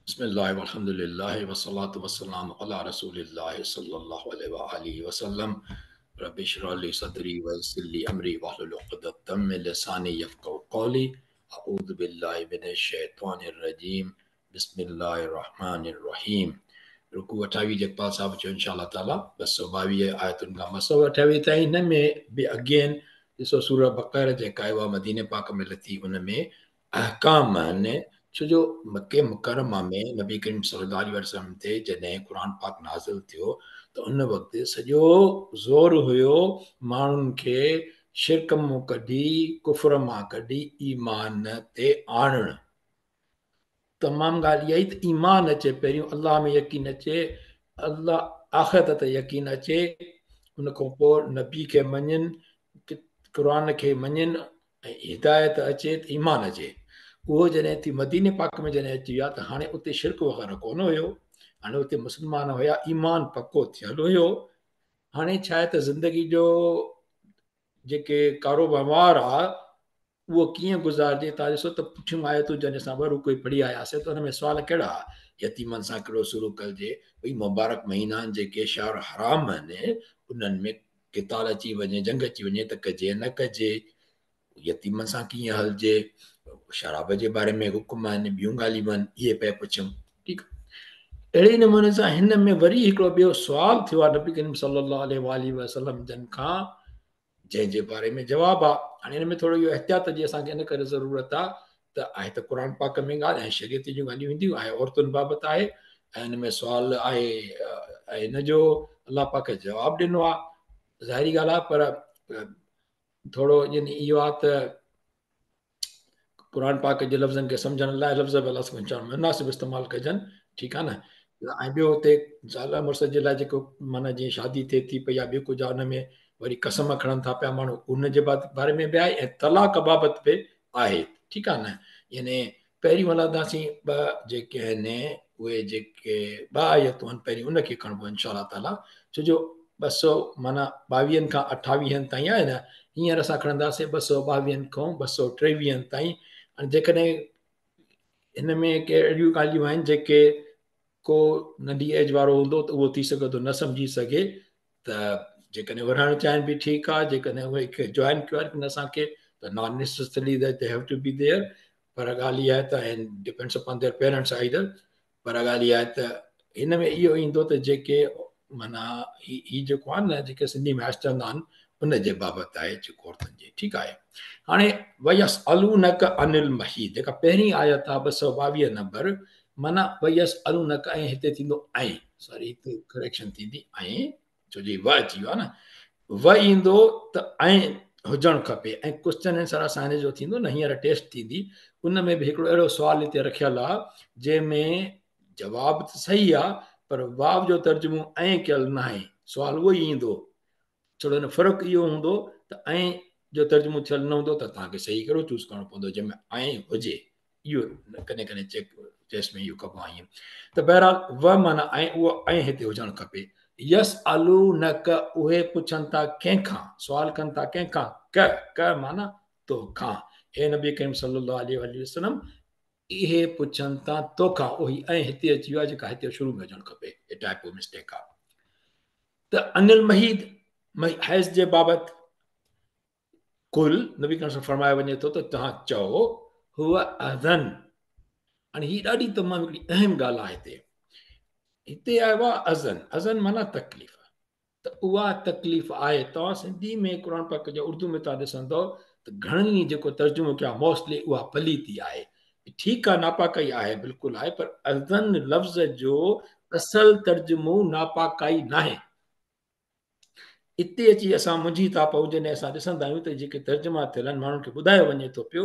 बिस्मिल्लाह वल्हम्दुलिल्लाह वस्सलातु वस्सलामु अला रसूलिल्लाह सल्लल्लाहु अलैहि वसल्लम रब्बि इश्रह ली सदरी व यस्सिर ली अमरी वहलुल उक़दतम मिन लिसानी यफ़क़हू क़ौली अऊज़ु बिल्लाहि मिनश शैतानिर रजीम बिस्मिल्लाहिर रहमानिर रहीम। रुकू 28 जगपाल साहब जो इंशाअल्लाह ताला 222 आयतुनि खां 228 ताईं। हिन में बि अगेन ॾिसो सूरह बक़रा जेका आहे उहा मदीने पाक में लथी, उन में अहकाम आहिनि। छो जो मके मुकरमा में नबी करीम सल्लल्लाहु अलैहि वसल्लम ते जॾहिं क़ुर पाक नाज़िल थियो त उन वक़्तु सॼो ज़ोर हुयो माण्हुनि खे शिरक मां कढी, कुफ्र मां कढी ईमान ते आणणु। तमामु ॻाल्हि इहा ई त ईमान अचे, पहिरियों अलाह में यकीन अचे, अलाह आख़िरत ते यकीन अचे, उन खां पोइ नबी खे मञनि, क़ुर खे मञनि ऐं हिदायत अचे त ईमान अचे। उहो जॾहिं थी मदीने पाक में जॾहिं अची विया त हाणे उते शिरक वग़ैरह कोन हुयो, हाणे उते मुस्लमान हुया, ईमान पको थियल हुयो। हाणे छा आहे त ज़िंदगी जो जेके कारोबार आहे उहो कीअं गुज़ारिजे। तव्हां ॾिसो त पुठियूं आयतूं जॾहिं असां ॿ रुको पढ़ी आयासीं त हुन में सुवाल कहिड़ा, यतीमनि सां कहिड़ो सुलूक करिजे, भई मुबारक महीना आहिनि जेके शहर हराम आहिनि उन्हनि में किताल अची वञे, जंग अची वञे त कजे न कजे, यतीमनि सां कीअं हलिजे, शराब जे बारे में हुकुम आहिनि, ॿियूं ॻाल्हियूं आहिनि, इहे पिया पुछूं। ठीकु आहे। अहिड़े नमूने सां हिन में वरी हिकिड़ो ॿियो सुवाल थियो आहे नबी करीम सल्लल्लाहु अलैहि वसल्लम जन खां, जंहिंजे बारे में जवाबु आहे। हाणे हिन में थोरो इहो एहतियात जी असांखे इन करे ज़रूरत आहे त आहे त क़ुर पाक में ॻाल्हि ऐं शरीयत जूं ॻाल्हियूं ईंदियूं, आहे औरतुनि बाबति आहे, ऐं हिन में सुवाल आहे ऐं हिन जो अलाह पाक जवाबु ॾिनो आहे। ज़ाहिरी ॻाल्हि आहे, पर थोरो यानी इहो आहे त क़ुर पाक जे लफ़्ज़नि खे सम्झण लाइ लफ़्ज़ मुनासिब इस्तेमालु कजनि। ठीकु आहे न। ऐं ॿियो हुते ज़ाल मुड़ुस जे लाइ जेको माना जीअं शादी थिए थी पई या ॿियो कुझु आहे, हुन में वरी कसम खणनि था पिया माण्हू, उन जे बारे में बि आहे, ऐं तलाक बाबति बि आहे। ठीकु आहे न। यानी पहिरीं हलंदासीं ॿ जेके आहिनि उहे जेके ॿ आयतूं आहिनि, पहिरीं उनखे खणबो इनशा अल्लाह ताला, छो जो 200 माना 22 खां 28 ताईं आहे न। हींअर असां खणंदासीं 222 खां 223 ताईं। जेकॾहिं हिन में के अहिड़ियूं ॻाल्हियूं आहिनि जेके को नंढी एज वारो हूंदो त उहो थी सघे थो न सम्झी सघे, त जेकॾहिं वठणु चाहिनि बि ठीकु आहे, जेकॾहिं उहे जॉइन कयो आहे असांखे त non necessary that they have to be there. पर ॻाल्हि इहा आहे त and depends upon their parents either. पर ॻाल्हि इहा आहे त हिन में इहो ईंदो त जेके माना ही जेको आहे न, जेके सिंधी में चवंदा आहिनि, उन जे बाबति आहे जेको औरतुनि जे। ठीकु आहे। हाणे वयस अलूनक अनिल महीद, जेका पहिरीं आयत आहे 222 नंबर, माना वयस अलूनक, ऐं हिते थींदो ऐं, सॉरी हिते करेक्शन थींदी ऐं, छो जो व अची वियो आहे न, व ईंदो त ऐं हुजणु खपे। ऐं क्वेश्चन आंसर असां हिन जो थींदो न, हींअर टेस्ट थींदी, उन में बि हिकिड़ो अहिड़ो सुवाल हिते रखियलु आहे जंहिंमें जवाबु त सही आहे, पर वाव जो तर्जुमो ऐं कयल न आहे। सुवाल उहो ई ईंदो, छो हिन फ़र्क़ु इहो हूंदो त ऐं जो तर्जुमो थियल न हूंदो त तव्हांखे सही कहिड़ो चूज़ करणो पवंदो, जंहिंमें ऐं हुजे। इहो कॾहिं कॾहिं चेक टेस्ट में इहो कबो आहे ईअं। त बहरहाल व माना ऐं, उहो ऐं हिते हुजणु खपे। यस अलू न क, उहे पुछनि था कंहिंखां, सुवाल कनि था कंहिंखां, क माना तोखां, हे नबी करीम सल्लल्लाहु अलैहि वसल्लम इहे पुछनि था तोखां। उहो ऐं हिते अची वियो आहे, जेका हिते शुरू में हुजणु खपे, हे टाइपो मिस्टेक आहे। त अनिल महीद, हैज़ जे बाबति कुल नबी करीम फरमायो वञे थो त तव्हां चओ हुआ अज़न। हाणे ही ॾाढी तमामु हिकिड़ी अहम ॻाल्हि आहे। हिते आयो आहे अज़न, अज़न माना तकलीफ़, त उहा तकलीफ़ आहे। तव्हां सिंधी में क़ुर पाक जो उर्दू में तव्हां ॾिसंदव त घणनि जेको तर्जुमो कयो आहे मोस्टली उहा पलीती आहे। ठीकु आहे, नापाकाई आहे, बिल्कुलु आहे, पर अज़न लफ़्ज़ जो असल तर्जुमो नापाकाई न आहे। हिते अची असां मुंझी था पऊं जॾहिं असां ॾिसंदा आहियूं त जेके तर्जुमा थियल आहिनि, माण्हुनि खे ॿुधायो वञे थो पियो,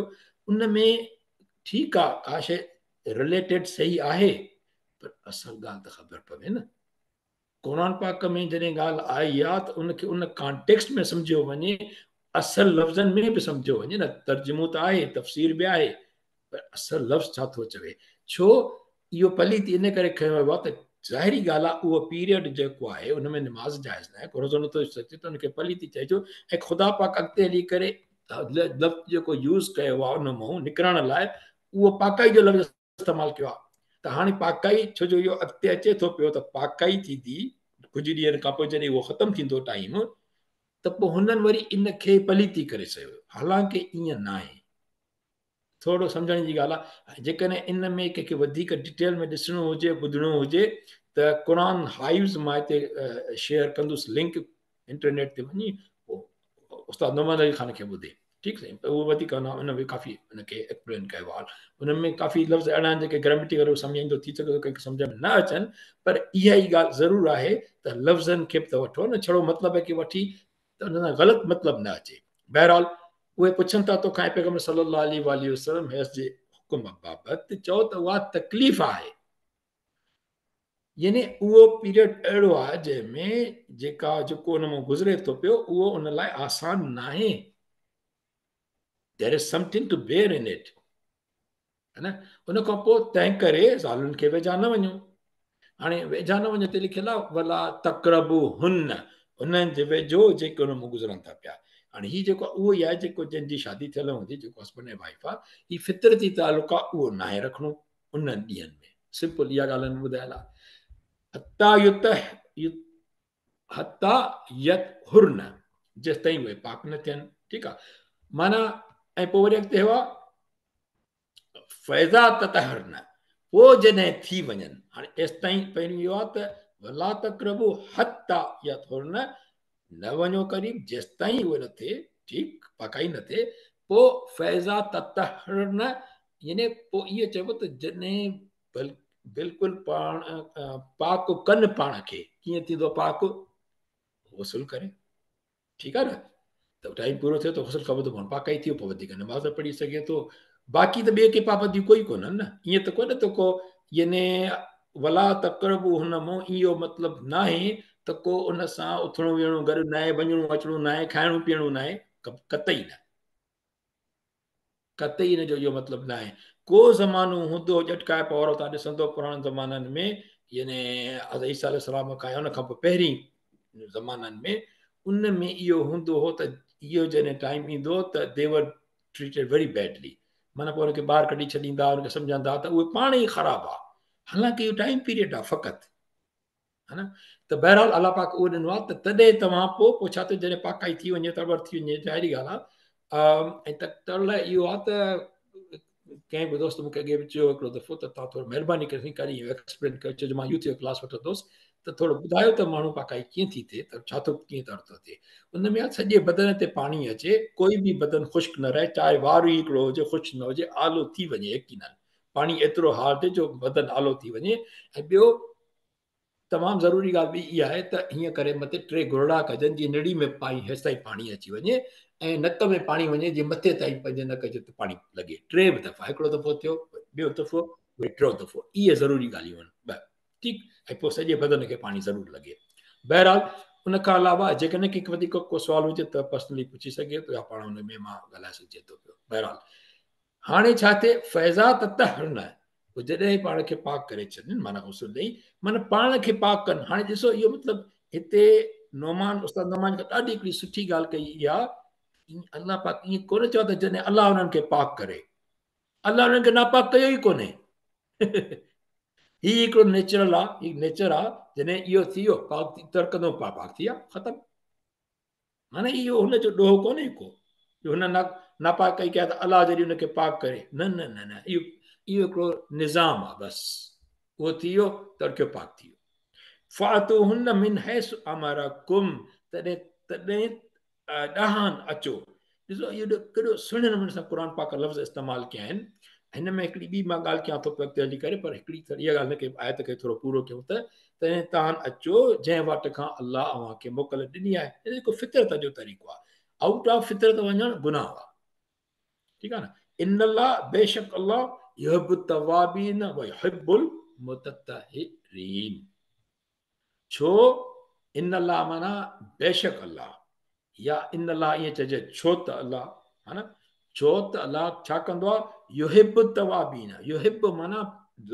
उन में ठीकु आहे, का शइ रिलेटेड सही आहे, पर असल ॻाल्हि त ख़बर पवे न। क़ुर पाक में जॾहिं ॻाल्हि आई आहे त उनखे उन कॉन्टेक्स्ट में सम्झियो वञे, असल लफ़्ज़नि में बि सम्झियो वञे न। तर्जुमो त आहे, तफ़सीर बि आहे, पर असल लफ़्ज़ छा थो चवे। छो इहो पलीती इन करे खयो वियो आहे त ज़ाहिरी ॻाल्हि आहे, उहो पीरियड जेको आहे उन में निमाज़ जाइज़ न आहे, रोज़ो नथो अचे त उनखे पलीती चइजो। ऐं ख़ुदा पाक अॻिते हली करे लफ़्ज़ जेको यूज़ कयो आहे उन मां निकिरण लाइ, उहो पाकाई जो लफ़्ज़ इस्तेमालु कयो आहे। त हाणे पाकाई छो जो इहो अॻिते अचे थो पियो त पाकाई थींदी कुझु ॾींहंनि खां पोइ जॾहिं उहो ख़तमु थींदो टाइम त पोइ हुननि वरी इन खे पलीती करे छॾियो हालांकि ईअं न आहे थोरो सम्झण जी ॻाल्हि आहे जेकॾहिं इन में कंहिंखे वधीक डिटेल में ॾिसणो हुजे ॿुधणो हुजे त क़ुर हाइव्स मां हिते शेयर कंदुसि लिंक इंटरनेट ते वञी पोइ उस्ताद नौमान अली ख़ान खे ॿुधे ठीकु साईं उहो वधीक हुन में काफ़ी हुनखे एक्सप्लेन कयो आहे हुन में काफ़ी लफ़्ज़ अहिड़ा आहिनि जेके ग्रामेटिकल सम्झाईंदो थी सघे थो कंहिंखे सम्झ में न अचनि पर इहा ई ॻाल्हि ज़रूरु आहे त लफ़्ज़नि खे बि त वठो न छड़ो मतिलब खे वठी त हुन सां ग़लति मतिलबु न अचे बहरहाल उहे पुछनि था तोखां पैगम्बर सल्लल्लाहु अलैहि वसल्लम हैस जे हुकुम बाबति चओ त उहा तकलीफ़ आहे यानी उहो पीरियड अहिड़ो आहे जंहिंमें जेको हुन मां गुज़रे थो पियो उहो उन लाइ आसान न आहे there is something to bear in it है न उन खां पोइ तंहिं करे ज़ालुनि खे वेझा न वञो हाणे वेझा न वञो त लिखियलु आहे भला तकरबू हुननि जे वेझो जेके हुन मां गुज़रनि था पिया हाणे हीउ जेको उहो ई आहे जेको जंहिंजी शादी थियल हूंदी जेको हस्बैंड ऐं वाइफ आहे हीउ फितरती तालुक आहे उहो न आहे रखिणो उन्हनि ॾींहंनि में सिंपल इहा ॻाल्हि हिन ॿुधायल आहे हता यत हुरन जेसि ताईं उहे पाक न थियनि ठीकु आहे माना ऐं पोइ वरी अॻिते आहे फैज़ा ततहरन पोइ जॾहिं थी वञनि हाणे एसि ताईं पहिरियों इहो आहे त वला तक़रबू हता यत हुरन न वञो क़रीब जेसि ताईं उहे न थिए ठीकु पकाई न थिए पोइ फैज़ा ततहरन यानी पोइ इहो चइबो त जॾहिं बिल्कुलु पाण पाक कनि पाण खे कीअं थींदो पाक वसूल करे ठीकु आहे न त टाइम पूरो थियो त वसूल ख़बर थो पवनि पाकाई थियो पोइ वधीक नमाज़ पढ़ी सघे थो बाक़ी त ॿिए के पाबंदियूं कोई कोन्हनि न ईअं त कोन्हे त को यानी वला तकरबू हुन मां इहो मतिलबु न आहे त को उन सां उथणो वेहणो गॾु न आहे वञणो अचणो न आहे खाइणो पीअणो न आहे कतई न कतई हिन जो इहो मतिलबु न आहे को ज़मानो हूंदो झटकाए पवर तव्हां ॾिसंदो पुराणे ज़माननि में यानी ईसा अलैहिस्सलाम खां हुन खां पोइ पहिरीं ज़माननि में उन में इहो हूंदो हो त इहो जॾहिं टाइम ईंदो त देवर ट्रीटेड वेरी बैडली माना पोइ हुनखे ॿाहिरि कढी छॾींदा हुनखे सम्झंदा त उहे पाण ई ख़राबु आहे हालांकि इहो टाइम पीरियड आहे फ़क़ति है न त बहरहाल अलाह पाक उहो ॾिनो आहे त तॾहिं तव्हां पोइ छा थियो जॾहिं पाकाई थी वञे तबर थी वञे ज़ाहिरी ॻाल्हि आहे ऐं तकड़ लाइ इहो आहे त कंहिं बि दोस्त मूंखे अॻे बि चयो हिकिड़ो दफ़ो त तव्हां थोरो महिरबानी करे करे एक्सप्लेन कयो छो जो मां यूथ जो क्लास वठंदुसि त थोरो ॿुधायो त माण्हू पाकाई कीअं थी थिए त छा थो कीअं त थो थिए उन में सॼे बदन ते पाणी अचे कोई बि बदन ख़ुश्क न रहे चाहे वार ई हिकिड़ो हुजे ख़ुश्क न हुजे आलो थी वञे यकीनन पाणी एतिरो हार्ड जो बदन आलो थी वञे ऐं ॿियो तमामु ज़रूरी ॻाल्हि ॿी इहा आहे त हीअं करे मथे 3 गुरड़ा कजनि जीअं निड़ी में हेसि ताईं पाणी अची वञे ऐं नक में पाणी वञे जीअं मथे ताईं पंहिंजे नक जे पाणी लॻे 3 दफ़ा हिकिड़ो दफ़ो थियो ॿियो दफ़ो वरी टियों दफ़ो इहे ज़रूरी ॻाल्हियूं आहिनि ठीकु ऐं पोइ सॼे बदन खे पाणी ज़रूरु लॻे बहरहाल उन खां अलावा जेकॾहिं कंहिंखे वधीक को सुवाल हुजे त पर्सनली पुछी सघे थो या पाण हुन में मां ॻाल्हाए सघिजे थो पियो बहरहाल हाणे छा थिए फैज़ा ततहरन जॾहिं पाण खे पाक करे छॾनि माना उसूल ॾेई माना पाण खे पाक कनि हाणे ॾिसो इहो मतिलबु हिते नौमान उस्ताद नौमान खां ॾाढी हिकिड़ी सुठी ॻाल्हि कई इहा अलाह पाक ईअं कोन चयो त जॾहिं अलाह हुननि खे पाक करे अलाह हुननि खे नापाक कयो ई कोन्हे हीउ हिकिड़ो नेचुरल आहे हीउ नेचर आहे जॾहिं इहो थी वियो पाक तरकंदो पाक थी विया ख़तमु माना इहो हुनजो ॾोहो कोन्हे को हुन नापाक कई कया त अलाह जॾहिं हुनखे पाक करे न न न न इहो हिकिड़ो निज़ाम आहे बसि उहो थी वियो तरकियो पाक थी वियो फातू हुन मिन हैस अमरकुम तॾहिं तॾहिं ॾहान अचो ॾिसो इहो केॾो सुहिणे नमूने सां क़ुर पाक लफ़्ज़ इस्तेमालु कया आहिनि हिन में हिकिड़ी ॿी मां ॻाल्हि कयां थो अॻिते हली करे पर हिकिड़ी इहा ॻाल्हि खे आयत खे थोरो पूरो कयूं त तॾहिं तव्हां अचो जंहिं वटि खां अलाह अव्हांखे मोकल ॾिनी आहे जेको फितरत जो तरीक़ो आहे आउट ऑफ फितरत वञणु गुनाह आहे ठीकु आहे न इन अलाह बेशक अलाह युहिब्बु तवाबीन व युहिब्बुल मुततहिरीन छो इन अलाह माना बेशक अलाह या इन अलाह ईअं चइजे छो त अलाह हा न छो त अलाह छा कंदो आहे युहिब्बु तवाबीन युहिब्बु माना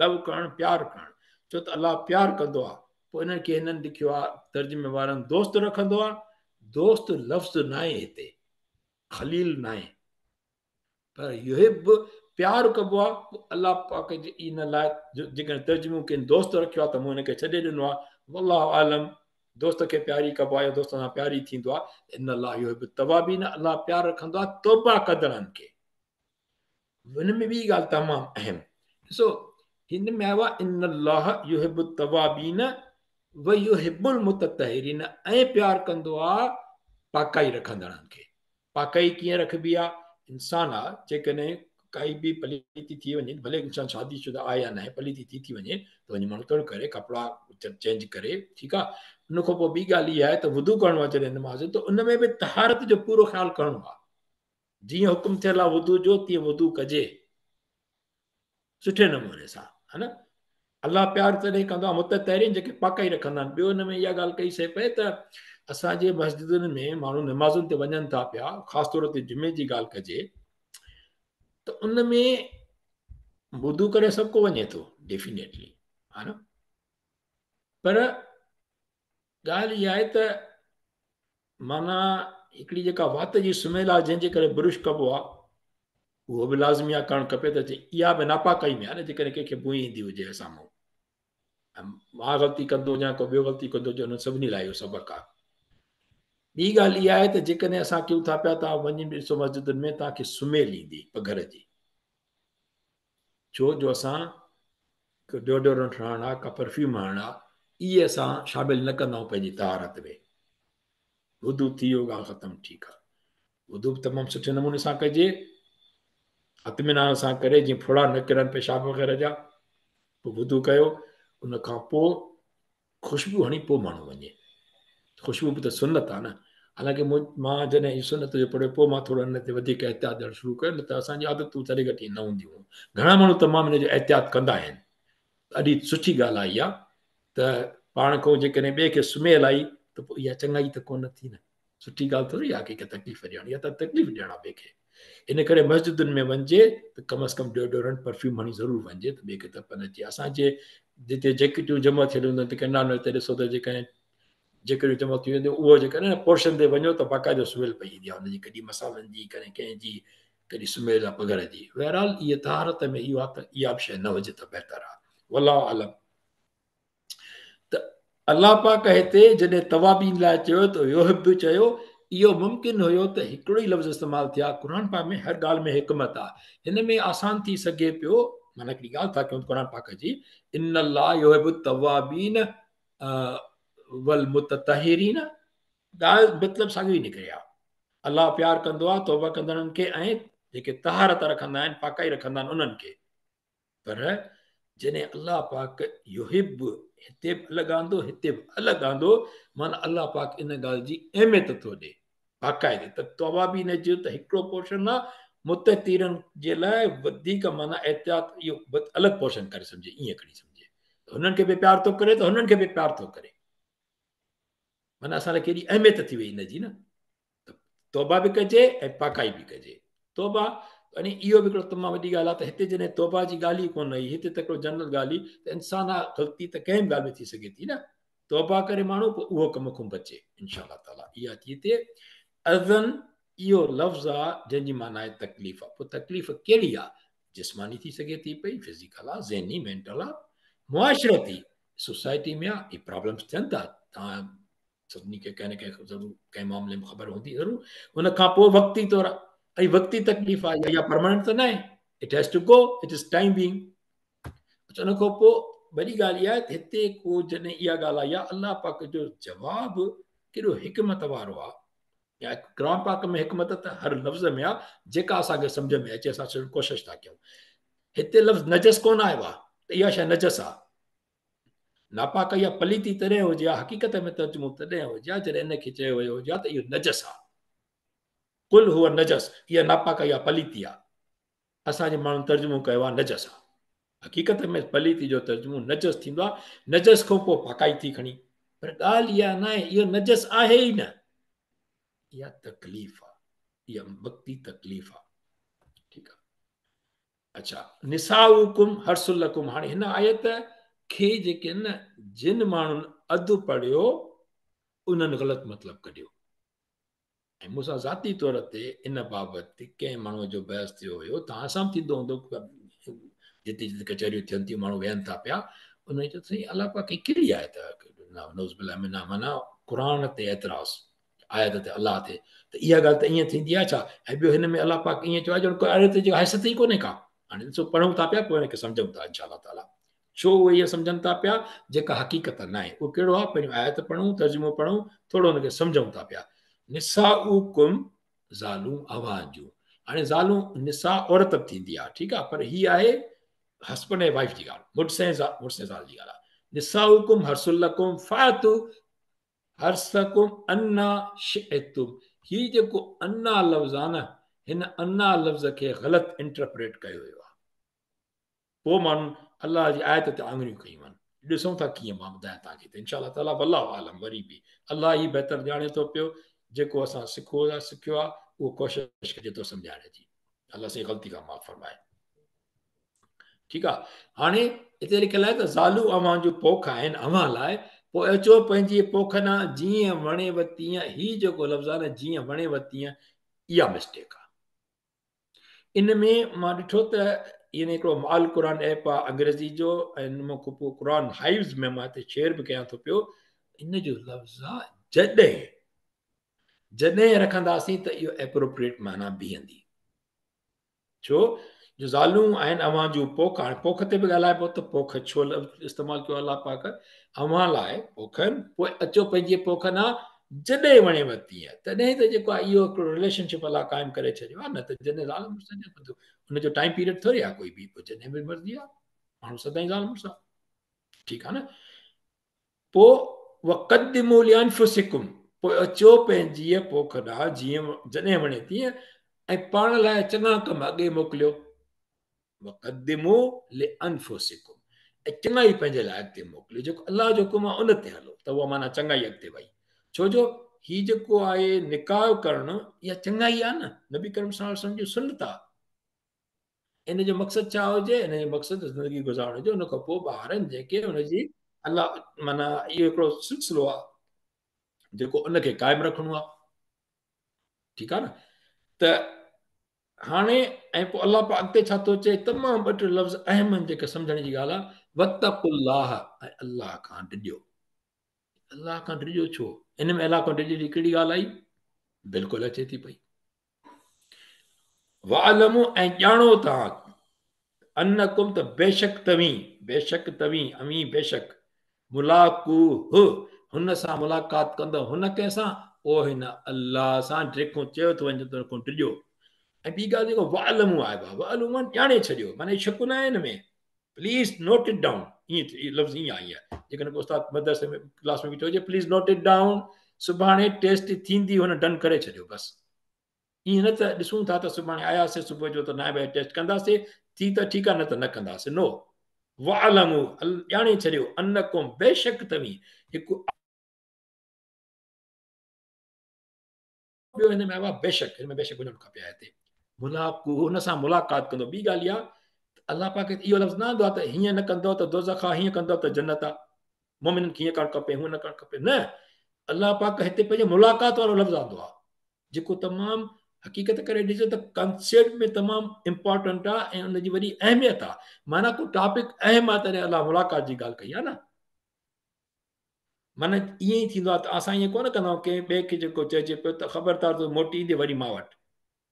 लव करणु प्यारु करणु छो त अलाह प्यारु कंदो आहे पोइ इन्हनि खे हिननि लिखियो आहे तर्जुमे वारनि दोस्त रखंदो आहे दोस्त लफ़्ज़ न आहे हिते ख़लील न आहे पर युहिब प्यार कबो आहे अलाह पाक जे इन लाइ जेकॾहिं तर्जुमो कंहिं दोस्त रखियो आहे त मूं हिनखे छॾे ॾिनो आहे वल्लाहु आलम दोस्त खे प्यारी कबो आहे दोस्त सां प्यारी थींदो आहे इन अलाह युहिब्बु तवाबीन अलाह प्यार रखंदो आहे तौबा कंदड़नि खे हिन में ॿी ॻाल्हि तमामु अहम ॾिसो हिन में आयो आहे इन अलाह युहिब्बु तवाबीन व युहिब्बुल मुततहिरीन ऐं प्यार कंदो आहे पाकाई रखंदड़नि खे पाकाई कीअं रखबी आहे इंसान आहे जेकॾहिं काई बि पलीती थी वञे भले इंसान शादीशुदा आहे या न आहे पलीती थी वञे त वञी माण्हू तर करे कपिड़ा चेंज करे ठीकु आहे उन खां पोइ ॿी ॻाल्हि इहा आहे त वुदू करणो आहे जॾहिं नमाज़ त उन में बि तहारत जो पूरो ख़्यालु करणो आहे जीअं हुकुम थियल आहे वुदू जो तीअं वुदू कजे सुठे नमूने सां है न अलाह प्यार तॾहिं कंदो आहे मुततहिरीन जेके पाकाई रखंदा आहिनि ॿियो हिन में इहा ॻाल्हि कई से पए त असांजे मस्जिदुनि में माण्हू नमाज़ुनि ते वञनि था पिया ख़ासि तौर ते जुमे जी ॻाल्हि कजे त उन में वुदू करे सभु को वञे थो डेफिनेटली है न पर ॻाल्हि इहा आहे त माना हिकिड़ी जेका वात जी सुम्हियल आहे जंहिंजे करे बुरुश कबो आहे उहो बि लाज़मी आहे करणु खपे त इहा बि नापाकाई में आहे न जेकॾहिं कंहिंखे बुई ईंदी हुजे साम्हूं मां ग़लती कंदो या को ॿियो ग़लती कंदो हुजे हुन सभिनी लाइ इहो सबक़ु आहे ॿी ॻाल्हि इहा आहे त जेकॾहिं असां कयूं था पिया तव्हां वञी ॾिसो मस्जिदुनि में तव्हांखे सुम्हियल ईंदी पघर जी छो जो असां डिओडोरेंट हणणु आहे का परफ्यूम हणणु आहे इहे असां शामिल न कंदा आहियूं पंहिंजी तहारत में वुदू थी वियो ॻाल्हि ख़तमु ठीकु आहे वुदू बि तमामु सुठे नमूने सां कजे इत्मीनान सां करे जीअं फुड़ा न किरनि पेशाब वग़ैरह जा पोइ वुदू कयो उन खां पोइ ख़ुशबू हणी पोइ माण्हू वञे ख़ुशबू बि त सुनत आहे न हालांकि मां जॾहिं इहो सुनत जो पढ़ियो पोइ मां थोरो हिन ते वधीक एहतियात ॾियणु शुरू कयो न त असांजी आदतूं तॾहिं घटि न हूंदियूं घणा माण्हू तमामु हिन जो एहतियात कंदा आहिनि ॾाढी सुठी ॻाल्हि आहे इहा त पाण खां जेकॾहिं ॿिए खे सुम्हियल आई त पोइ इहा चङाई त कोन थी न सुठी ॻाल्हि थोरी आहे कंहिंखे तकलीफ़ ॾियणु इहा त तकलीफ़ ॾियणु आहे ॿिए खे इन करे मस्जिदुनि में वञिजे त कम अज़ कम डिओडोरेंट परफ्यूम हणी ज़रूरु वञिजे त ॿिए खे तप न अचे असांजे जिते जैकेटियूं जमा थियल हूंदियूं आहिनि त किनारे ते ॾिसो त जेकॾहिं जैकेटियूं जमा थी वेंदियूं उहो जेकॾहिं न पोर्शन ते वञो त बाक़ाइदो सुम्हियल पई ईंदी आहे हुनजी कॾहिं मसालनि जी कॾहिं कंहिंजी कॾहिं सुम्हियल आहे पघर जी बहरहाल इहा तहारत में इहो आहे त इहा बि शइ न हुजे त बहितर आहे वल्लाहु आलम त अलाह पाक हिते जॾहिं तवाबीन लाइ चयो त युहिब चयो इहो मुमकिन हुयो त हिकिड़ो ई लफ़्ज़ इस्तेमालु थिया क़ुर पाक में हर ॻाल्हि में हिकमत आहे हिन में आसान थी सघे पियो माना हिकिड़ी ॻाल्हि था कयूं क़ुर पाक जी इन अलाह युहिब्बु तवाबीन वल मुततहिरीन ॻाल्हि मतिलबु साॻियो ई निकिरे आहे अलाह प्यार कंदो आहे तौबा कंदड़नि खे ऐं जेके तहारत रखंदा आहिनि पाकाई रखंदा आहिनि उन्हनि खे पर जॾहिं अलाह पाक युहिब हिते बि अलॻि आंदो हिते बि अलॻि आंदो माना अलाह पाक इन ॻाल्हि जी अहमियत थो ॾे बाक़ाइदे त तवाबीन जो त हिकिड़ो पोर्शन आहे मुततीरनि जे लाइ वधीक माना एहतियात इहो अलॻि पोर्शन करे सम्झे ईअं खणी सम्झे हुननि खे बि प्यार थो करे त हुननि खे बि प्यार थो करे माना असां लाइ केॾी अहमियत थी वई हिनजी न तौबा बि कजे ऐं पाकाई बि कजे तौबा यानी इहो बि हिकिड़ो तमामु वॾी ॻाल्हि आहे त हिते जॾहिं तौबा जी ॻाल्हि ई कोन आई हिते त हिकिड़ो जनरल ॻाल्हि ई त इंसान आहे ग़लती त कंहिं बि ॻाल्हि में थी सघे थी न तौबा करे माण्हू पोइ उहो कम खां बचे इनशा ताला इहा थी थिए अज़न इहो लफ़्ज़ आहे जंहिंजी माना आहे तकलीफ़ आहे पोइ तकलीफ़ कहिड़ी आहे जिस्मानी थी सघे थी पई फिज़िकल आहे ज़हनी मेंटल आहे मुआशरती सोसाइटी में आहे इहे प्रॉब्लम्स थियनि था तव्हां सभिनी खे कंहिं न कंहिं ज़रूरु कंहिं मामले में ख़बर हूंदी ज़रूरु उन खां पोइ वक़्ती तौरु ऐं वक़्ती तकलीफ़ आहे इहा परमानेंट त न आहे it has to go it is time being उन खां पोइ वॾी ॻाल्हि इहा आहे त हिते को जॾहिं इहा ॻाल्हि आई आहे अलाह पाक जो जवाबु केॾो हिकमत वारो आहे या क़ुर पाक में हिकमत त हर लफ़्ज़ में आहे जेका असांखे सम्झ में अचे असां कोशिशि था कयूं हिते लफ़्ज़ नजस कोन आयो आहे त इहा शइ नजस आहे नापाक या पलीती तॾहिं हुजे हा हक़ीक़त में तर्जुमो तॾहिं हुजे हा जॾहिं इनखे चयो वियो हुजे हा त इहो नजस आहे कुल हुअ नजस इहा नापाक या पलीती आहे असांजे माण्हुनि तर्जुमो कयो आहे नजस आहे हक़ीक़त में पलीती जो तर्जुमो नजस थींदो आहे नजस खां पोइ पाकाई थी खणी पर ॻाल्हि इहा न आहे इहो नजस आहे ई न इहा तकलीफ़ आहे इहा वक़्ती तकलीफ़ आहे ठीकु आहे अच्छा निसाउकुम हर्सुलकुम हाणे हिन आयत खे जेके न जिन माण्हुनि अधु पढ़ियो उन्हनि ग़लति मतिलबु कढियो ऐं मूंसां ज़ाती तौर ते इन बाबति कंहिं माण्हूअ जो बहस थियो हुयो, तव्हां सां बि थींदो हूंदो, जिते जिते कचहरियूं थियनि थियूं, माण्हू वेहनि था पिया, उन चयो साईं अलाह पाक कहिड़ी आयत नौज़बिल्लाह मिना क़ुर ते एतिराज़ आयत ते अलाह ते, त इहा ॻाल्हि त ईअं थींदी आहे छा? ऐं ॿियो हिन में अलाह पाक ईअं चयो आहे ॼण कोई आयत जी हैसियत ई कोन्हे का। हाणे ॾिसो पढ़ूं था पिया, पोइ हिनखे सम्झूं था इनशा अलाह ताला। छो उहे इहे सम्झनि था पिया जेका हक़ीक़त न आहे? उहो कहिड़ो आहे? पहिरियों आयत पढ़ूं, तर्जुमो पढ़ूं, थोरो हुनखे सम्झूं था पिया। निसाउकुम ज़ालूं अवाजूं। हाणे ज़ालूं निसा औरत बि थींदी आहे, ठीकु आहे, पर हीअ आहे हस्बैंड ऐं वाइफ जी ॻाल्हि, मुड़ुस ऐं ज़ाल जी ॻाल्हि आहे। निसाउकुम हर्सुलकुम फातु हर्सकुम अन्ना शिअतुम। हीउ जेको अन्ना लफ़्ज़ आहे न, हिन अन्ना लफ़्ज़ खे ग़लति इंटरप्रेट कयो वियो आहे। पोइ माण्हू अलाह जी आयत ते आङुरियूं कयूं आहिनि। ॾिसूं था कीअं मां ॿुधायां तव्हांखे त इनशा अलाह ताला वल्लाहु आलम। वरी बि अलाह ई बहितर ॼाणे थो पियो, जेको असां सिखियो आहे उहो कोशिशि कजे थो सम्झाइण जी। अलाह से ग़लती खां माफ़ फरमाए। ठीकु आहे। हाणे हिते लिखियलु आहे त ज़ालू अवां जूं पोख आहिनि अवां लाइ, पोइ अचो पंहिंजी पोख न जीअं वणेव तीअं। हीउ जेको लफ़्ज़ आहे न, जीअं वणेव तीअं, इहा मिस्टेक आहे। इन में मां ॾिठो त इन हिकिड़ो माल क़ुर ऐप आहे अंग्रेज़ी जो, ऐं हिन खां पोइ क़ुर हाइव्स में मां हिते शेयर बि कयां थो पियो। इन जो लफ़्ज़ आहे जॾहिं। जॾहिं रखंदासीं त इहो एप्रोप्रिएट माना बीहंदी। छो जो ज़ालूं आहिनि अवां जूं पोख। हाणे पोख ते बि ॻाल्हाइबो त पोख छो इस्तेमालु कयो अलाह पाक? अवां लाइ पोखनि, पोइ अचो पंहिंजी पोख न जॾहिं वणेव तीअं। तॾहिं त जेको आहे इहो हिकिड़ो रिलेशनशिप अलाह क़ाइमु करे छॾियो आहे। न त जॾहिं ज़ाल मुड़ुस हुनजो टाइम पीरियड थोरी आहे कोई बि, पोइ जॾहिं बि मर्ज़ी आहे, माण्हू सदाईं ज़ाल मुड़ुस आहे। ठीकु आहे न। पोइ वक़द्दिमू लिअन्फुसिकुम, पोइ अचो पंहिंजी पोख ॾांहुं जीअं जॾहिं वणे तीअं, ऐं पाण लाइ चङा कम अॻे मोकिलियो। वक़द्दिमू लिअन्फुसिकुम, ऐं चङाई पंहिंजे लाइ अॻिते मोकिलियो। जेको अलाह जो हुकुम आहे उन ते हलो, त उहा माना चङाई अॻिते वई। छो जो हीउ जेको आहे निकाह करणु, इहा चङाई आहे न, नबी करीम सल्लल्लाहु अलैहि वसल्लम जी सुन्नत आहे। इन जो मक़सदु छा हुजे? इन जो मक़सदु ज़िंदगी गुज़ारण हुजे, उन खां पोइ ॿारनि जेके हुनजी अलाह माना इहो हिकिड़ो सिलसिलो आहे जेको उनखे क़ाइमु रखिणो आहे। ठीकु आहे न। त हाणे ऐं पोइ अलाह पाक अॻिते छा थो चए? तमामु ॿ टे लफ़्ज़ अहम आहिनि जेके सम्झण जी ॻाल्हि आहे। वतकुल्लाह, ऐं अलाह खां ॾिजो। अलाह खां ॾिजो छो? इन में अलाह खां ॾिजो जी कहिड़ी ॻाल्हि आई? बिल्कुलु अचे थी पई। वालमू, ऐं ॼाणो तव्हां, अनकुम त बेशक तव्हीं, बेशक तव्हीं, अमी बेशक, मुलाक़ू हु, हुन सां मुलाक़ात कंदो। हुन कंहिंसां? ओ हिन अलाह सां, जेको चयो थो वञे त टिजो। ऐं ॿी ॻाल्हि जेको वालमू आहे, वालमू ॼाणे छॾियो, माना शक न आहे हिन में। Please note it down. ईअं लफ़्ज़ ईअं आई आहे, जेकॾहिं उस्ताद मदरसे में क्लास में बीठो हुजे, प्लीज़ नोट इट डाउन। सुभाणे टेस्ट थींदी, हुन डन करे छॾियो बसि। ईअं न त ॾिसूं था त सुभाणे आयासीं सुबुह जो त न भई टेस्ट कंदासीं, थी त ठीकु आहे, न त न कंदासीं। नो, वालमू, ॼाणे छॾियो, अनकुम, बेशक तव्हीं, हिकु ॿियो हिन में आयो आहे बेशक। हिन में बेशक हुजणु खपे हिते। मुलाक़ू, हुन सां मुलाक़ात कंदो। ॿी ॻाल्हि इहा, अलाह पाक इहो लफ़्ज़ न ईंदो आहे त हीअं न कंदो त दोज़ख आहे, हीअं कंदो त जन्नत आहे, मोमिननि खे हीअं करणु खपे, हूअं न करणु खपे। न, अलाह पाक हिते पंहिंजे मुलाक़ात वारो लफ़्ज़ आंदो आहे, जेको तमामु हक़ीक़त करे ॾिसो त कंसेप्ट में तमामु इम्पॉर्टेंट आहे ऐं उनजी वॾी अहमियत आहे। माना को टॉपिक अहम आहे, तॾहिं अलाह मुलाक़ात जी ॻाल्हि कई आहे न। माना ईअं ई थींदो आहे त असां ईअं कोन कंदा आहियूं कंहिं ॿिए खे जेको चइजे पियो त ख़बरदार तूं मोटी ईंदे वरी मां वटि,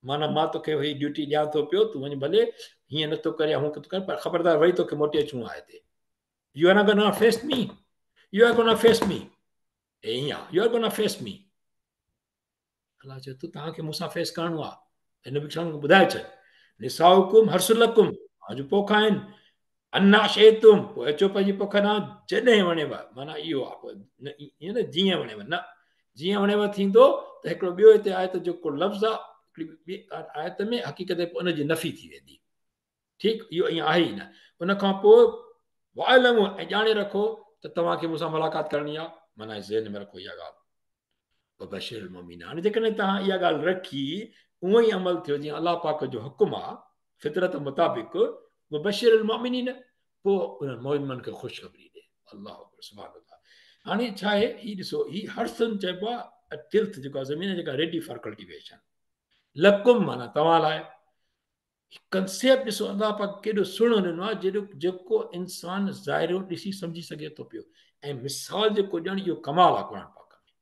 माना मां तोखे वरी ड्यूटी ॾियां थो पियो, तूं वञ भले, हीअं नथो करे हूअं थो करे, पर ख़बरदार वरी तोखे मोटी अचिणो आहे हिते। You are not gonna face me, you are gonna face me, ईअं आहे, you are gonna face me. अलाह चए थो तव्हांखे मूंसां फेस करिणो आहे। हिन बि ॿुधाए छॾ, निसाउकुम हर्सुलकुम, तव्हांजो पोख आहिनि, अन्ना शेतुम, पोइ अचो पंहिंजी पोख न जॾहिं वणेव, माना इहो आहे, ईअं न जीअं वणेव, न जीअं वणेव थींदो। त हिकिड़ो ॿियो हिते आयत जेको लफ़्ज़ आहे, हिकिड़ी आयत में हक़ीक़त उनजी नफ़ी थी वेंदी। ठीकु, इहो ईअं आहे ई न। उन खां पोइ वालमू, ऐं ॼाणे रखो त तव्हांखे मूंसां मुलाक़ात करणी आहे, माना ज़हन में रखो इहा ॻाल्हि। बशीरुल मोमिन, हाणे जेकॾहिं तव्हां इहा ॻाल्हि रखी, उहो ई अमल थियो जीअं अलाह पाक जो हुकुम आहे फितरत मुताबिक़, बशीरुल मोमिनीन, पोइ उन्हनि मोमिननि खे ख़ुशख़बरी ॾे। अलाह सुभाणे। हाणे छा आहे, हीउ ॾिसो, हीउ हर्सन चइबो आहे tilth जेको ज़मीन जेका रेडी फॉर कल्टीवेशन लकुम माना तव्हां लाइ कंसेप्ट ॾिसो अलाह पाक केॾो सुहिणो ॾिनो आहे जेको इंसान ज़ाहिरो ॾिसी सम्झी सघे थो पियो ऐं मिसाल जेको ॾियणु इहो कमाल आहे क़ुर पाक में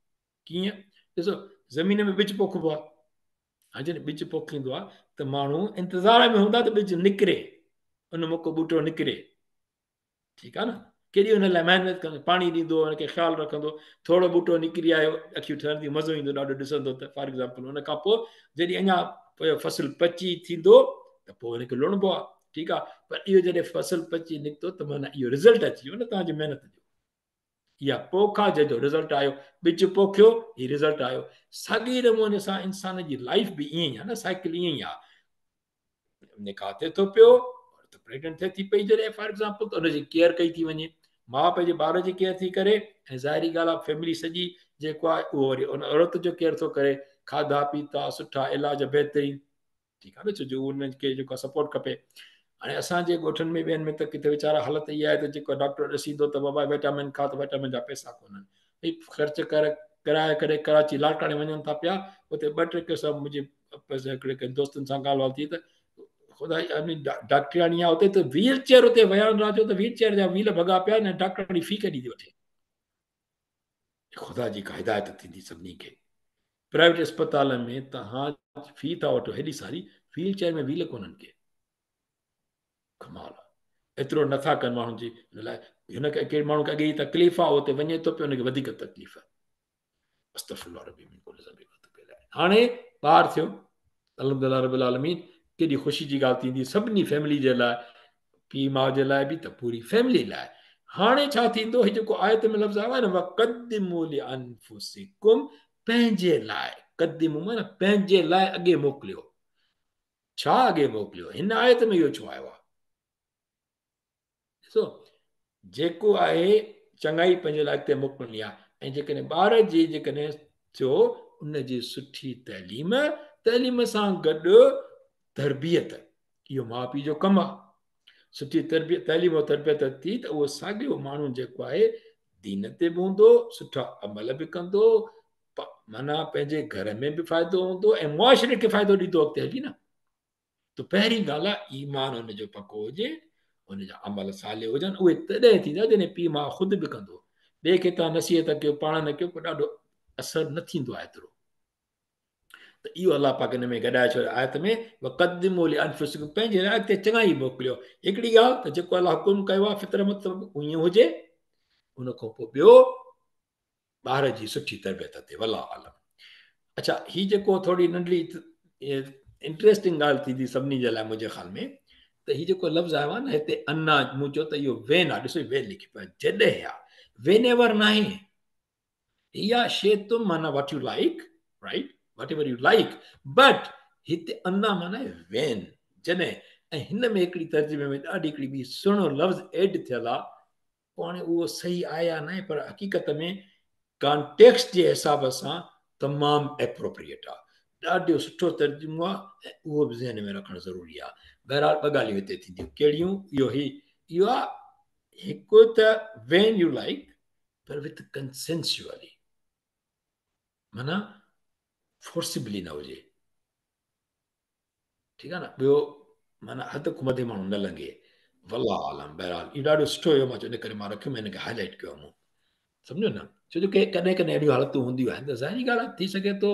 कीअं ॾिसो ज़मीन में ॿिज पोखिबो आहे हाणे जॾहिं ॿिज पोखींदो आहे त माण्हू इंतज़ार में हूंदा त ॿिज निकिरे उन मोको बूटो निकिरे ठीकु आहे न केॾी हुन लाइ महिनत कंदो पाणी ॾींदो हुनखे ख़्यालु रखंदो थोरो बूटो निकिरी आयो अखियूं ठहंदियूं मज़ो ईंदो ॾाढो ॾिसंदो त फॉर एग्ज़ाम्पल हुन खां पोइ जॾहिं अञा फसल पची थींदो त पोइ हुनखे लुणबो आहे ठीकु आहे पर इहो जॾहिं फसल पची निकितो त माना इहो रिज़ल्ट अची वियो न तव्हांजी महिनत जो इहा पोख आहे जंहिंजो रिज़ल्ट आयो ॿिज पोखियो हीउ रिज़ल्ट आयो साॻी नमूने सां इंसान जी लाइफ बि ईअं ई आहे न साइकिल ईअं ई आहे निकाह थिए थो पियो त प्रेगनेंट थिए थी पई जॾहिं फॉर एग्ज़ाम्पल त हुनजी केयर कई थी वञे माउ पंहिंजे ॿार जी केयर थी करे ऐं ज़ाहिरी ॻाल्हि आहे फैमिली सॼी जेको आहे उहो वरी उन औरत जो केयर थो करे खाधा पीता सुठा इलाज बहितरीनु ठीकु आहे न छो जो उनखे जेको सपोर्ट खपे हाणे असांजे ॻोठनि में ॿियनि में त किथे वीचारा हालत इहा आहे त जेको डॉक्टर ॾिसींदो त बाबा विटामिन खा त विटामिन जा पैसा कोन्हनि भई ख़र्च कराए करे कराची लाड़काणे वञनि था पिया उते ॿ टे केस मुंहिंजे हिकिड़े दोस्तनि सां ॻाल्हि वाल थी त ख़ुदा डॉक्टराणी आहे उते त व्हील चेयर उते विया राजो त व्हील चेयर जा व्हील भॻा पिया आहिनि डॉक्टराणी फी केॾी थी वठे ख़ुदा जी का हिदायत थींदी सभिनी खे प्राइवेट अस्पताल में तव्हां फी था वठो हेॾी सारी व्हील चेयर में व्हील कोन्हनि के कमाल आहे एतिरो नथा कनि माण्हुनि जी हिन लाइ हिनखे कहिड़े माण्हू खे अॻे ई तकलीफ़ आहे उते वञे थो पियो हुनखे वधीक तकलीफ़ हाणे ॿार थियो अल्हम्दुलिल्लाह रब्बिल आलमीन केॾी ख़ुशी जी ॻाल्हि थींदी सभिनी फैमिली जे लाइ पीउ माउ जे लाइ बि त पूरी फैमिली लाइ हाणे छा थींदो हीउ जेको आयत में लफ़्ज़ आयो आहे न वक़द्दिमू लिअनफुसिकुम पंहिंजे लाइ क़द्दिमू माना पंहिंजे लाइ अॻे मोकिलियो छा अॻे मोकिलियो हिन आयत में इहो छो आयो आहे ॾिसो जेको आहे चङाई पंहिंजे लाइ अॻिते मोकिलणी आहे ऐं जेकॾहिं ॿार जी जेकॾहिं थियो उनजी सुठी तइलीम सां गॾु तरबियत इहो माउ पीउ जो कमु आहे सुठी तरबियत तइलीम ऐं तरबियत थी त उहो साॻियो माण्हू जेको आहे दीन ते बि हूंदो सुठा अमल बि कंदो माना पंहिंजे घर में बि फ़ाइदो हूंदो ऐं मुआशिरे खे फ़ाइदो ॾींदो अॻिते हली न त पहिरीं ॻाल्हि आहे ईमान हुनजो पको हुजे हुनजा अमल साले हुजनि उहे तॾहिं थींदा जॾहिं पीउ माउ ख़ुदि बि कंदो ॿिए खे तव्हां नसीहत कयो पाण न कयो पोइ ॾाढो असरु न थींदो आहे एतिरो त इहो अलाह पाक हिन में गॾाए छॾियो आयत में वक़द्दिमू लिअनफुसिकुम पंहिंजे लाइ अॻिते चङाई मोकिलियो हिकिड़ी ॻाल्हि त जेको अलाह हुकुम कयो आहे फितर मतिलबु ईअं हुजे उन खां पोइ ॿियो ॿार जी सुठी तरबियत ते वल्लाह आलम अच्छा हीअ जेको थोरी नंढड़ी इंट्रेस्टिंग ॻाल्हि थींदी सभिनी जे लाइ मुंहिंजे ख़्याल में त हीअ जेको लफ़्ज़ आयो आहे न हिते अन्ना मूं चयो त इहो वेन आहे ॾिसो वेन लिखी पियो आहे जॾहिं आहे वेन एवर न आहे इहा शइ तुम माना what U like right what ever U like but हिते अन्ना माना वेन जॾहिं ऐं हिन में हिकिड़ी तर्जुमे में ॾाढी हिकिड़ी ॿी सुहिणो लफ़्ज़ एड थियल आहे पोइ हाणे उहो सही आहे या न आहे पर हक़ीक़त में कॉन्टेक्स्ट जे हिसाब सां तमामु एप्रोप्रिएट आहे ॾाढो सुठो तर्जुमो आहे ऐं उहो बि ज़हन में रखणु ज़रूरी आहे बहरहाल ॿ ॻाल्हियूं हिते थींदियूं कहिड़ियूं इहो आहे हिकु त वेन यू लाइक पर विथ कंसेंसुअली माना फोर्सिबली न हुजे ठीकु आहे न ॿियो माना हद खां मथे माण्हू न लॻे वल्लाह आलम बहरहाल इहो ॾाढो सुठो हुयो मां चयो इन करे मां रखियो मां हिनखे हाईलाइट कयो मूं सम्झो न छो जो कॾहिं कॾहिं अहिड़ियूं हालतूं हूंदियूं आहिनि त ज़ाहिरी ॻाल्हि आहे थी सघे थो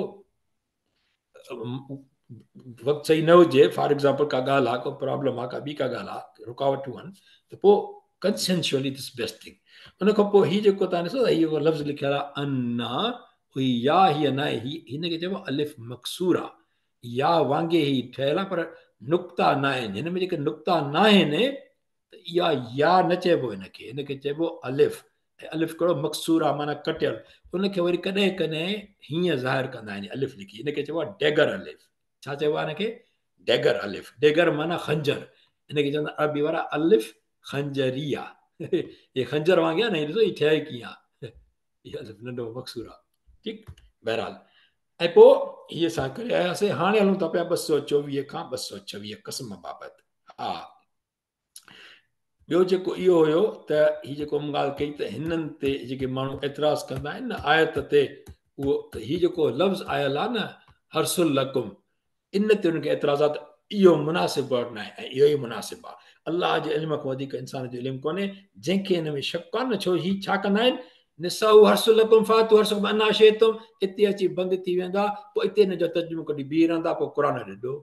वक़्तु सही न हुजे फॉर एग्ज़ाम्पल का ॻाल्हि आहे को प्रॉब्लम आहे का ॿी का ॻाल्हि आहे रुकावटूं आहिनि त पोइ कंसेंशुअली दिस बेस्ट थिंग उन खां पोइ हीउ जेको तव्हां ॾिसो इहो लफ़्ज़ लिखियलु आहे अन्ना हुई या हीअ न आहे हिनखे चइबो आहे अलिफ मक़सूर आहे या वांगे ई ठहियलु आहे पर नुक़्ता न आहिनि हिन में जेके नुक़्ता न आहिनि त इहा या न चइबो हिनखे चइबो अलिफ ऐं अलिफ कहिड़ो मक़सूर आहे माना कटियल उनखे वरी कॾहिं कॾहिं हीअं ज़ाहिर कंदा आहिनि अलिफ लिखी हिनखे चइबो आहे डेगर अलिफ छा चइबो आहे हिनखे डेगर अलिफ डेगर माना खंजर हिनखे चवंदा अरबी वारा अलिफ खंजरिया हे खंजर वांगुरु आहे न ॾिसो हीअ ठहे कीअं आहे इहा अलिफ नंढो मक़सूर आहे ठीकु बहरहाल ऐं पोइ हीअ असां करे आयासीं हाणे हलूं था पिया 224 खां 226 क़स्म बाबति हा ॿियो जेको इहो हुयो त हीअ जेको ॻाल्हि कई त हिननि ते जेके माण्हू एतिराज़ कंदा आहिनि न आयत ते उहो हीउ जेको लफ़्ज़ आयल आहे न हर्सुल लकुम, इन ते उनखे एतिराज़ात, इहो मुनासिबु न आहे ऐं इहो ई मुनासिबु आहे। अलाह जे इल्म खां वधीक इंसान जो इल्मु कोन्हे। जंहिंखे हिन में शक आहे न, छो हीउ छा कंदा आहिनि, निसाउ हर्सुल लकुम फातू हर्सुल अना शइतुम, हिते अची बंदि थी वेंदा, पोइ हिते हिन जो तर्जुमो कढी बीह रहंदा, पोइ क़ुर ॾिठो।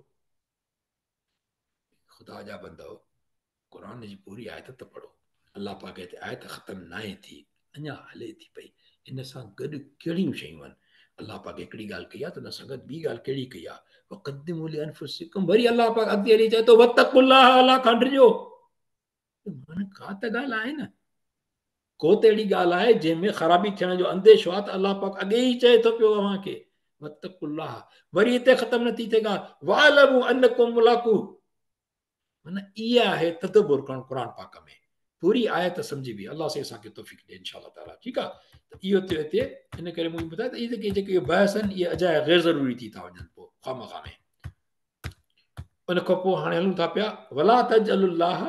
ख़ुदा जा बंदो, क़ुर जी पूरी आयत त पढ़ो। अलाह पाक हिते आयत ख़तमु न आहे थी, अञा हले थी पई। इन सां गॾु कहिड़ियूं शयूं आहिनि? अलाह पाक हिकिड़ी ॻाल्हि कई आहे, त हुन सां गॾु ॿी ॻाल्हि कहिड़ी कई आहे? वक़द्दिमू लिअनफुसिकुम, वरी अलाह पाक अॻिते हली चए थो वतक़ुल्लाह, अलाह खां डिॼो। माना का त ॻाल्हि आहे न, को त अहिड़ी ॻाल्हि आहे जंहिंमें ख़राबी थियण जो अंदेशो आहे, त अलाह पाक अॻे ई चए थो पियो अव्हांखे वतक़ुल्लाह। वरी हिते ख़तमु नथी थिए ॻाल्हि, वालमू अन्नकुम मुलाक़ू। माना इहा आहे तदब्बुर करणु क़ुर पाक में, पूरी आयत सम्झी बि। अलाह से असांखे तौफ़ीक़ ॾे इंशाअल्लाह ताला। ठीकु आहे, त इहो थियो हिते। इन करे मूं ॿुधायो त इहे जेके बहस आहिनि, इहे अजाए ग़ैर ज़रूरी थी था वञनि पोइ ख़ामख़ा में। उन खां पोइ हाणे हलूं था पिया वला तजअलुल्लाह।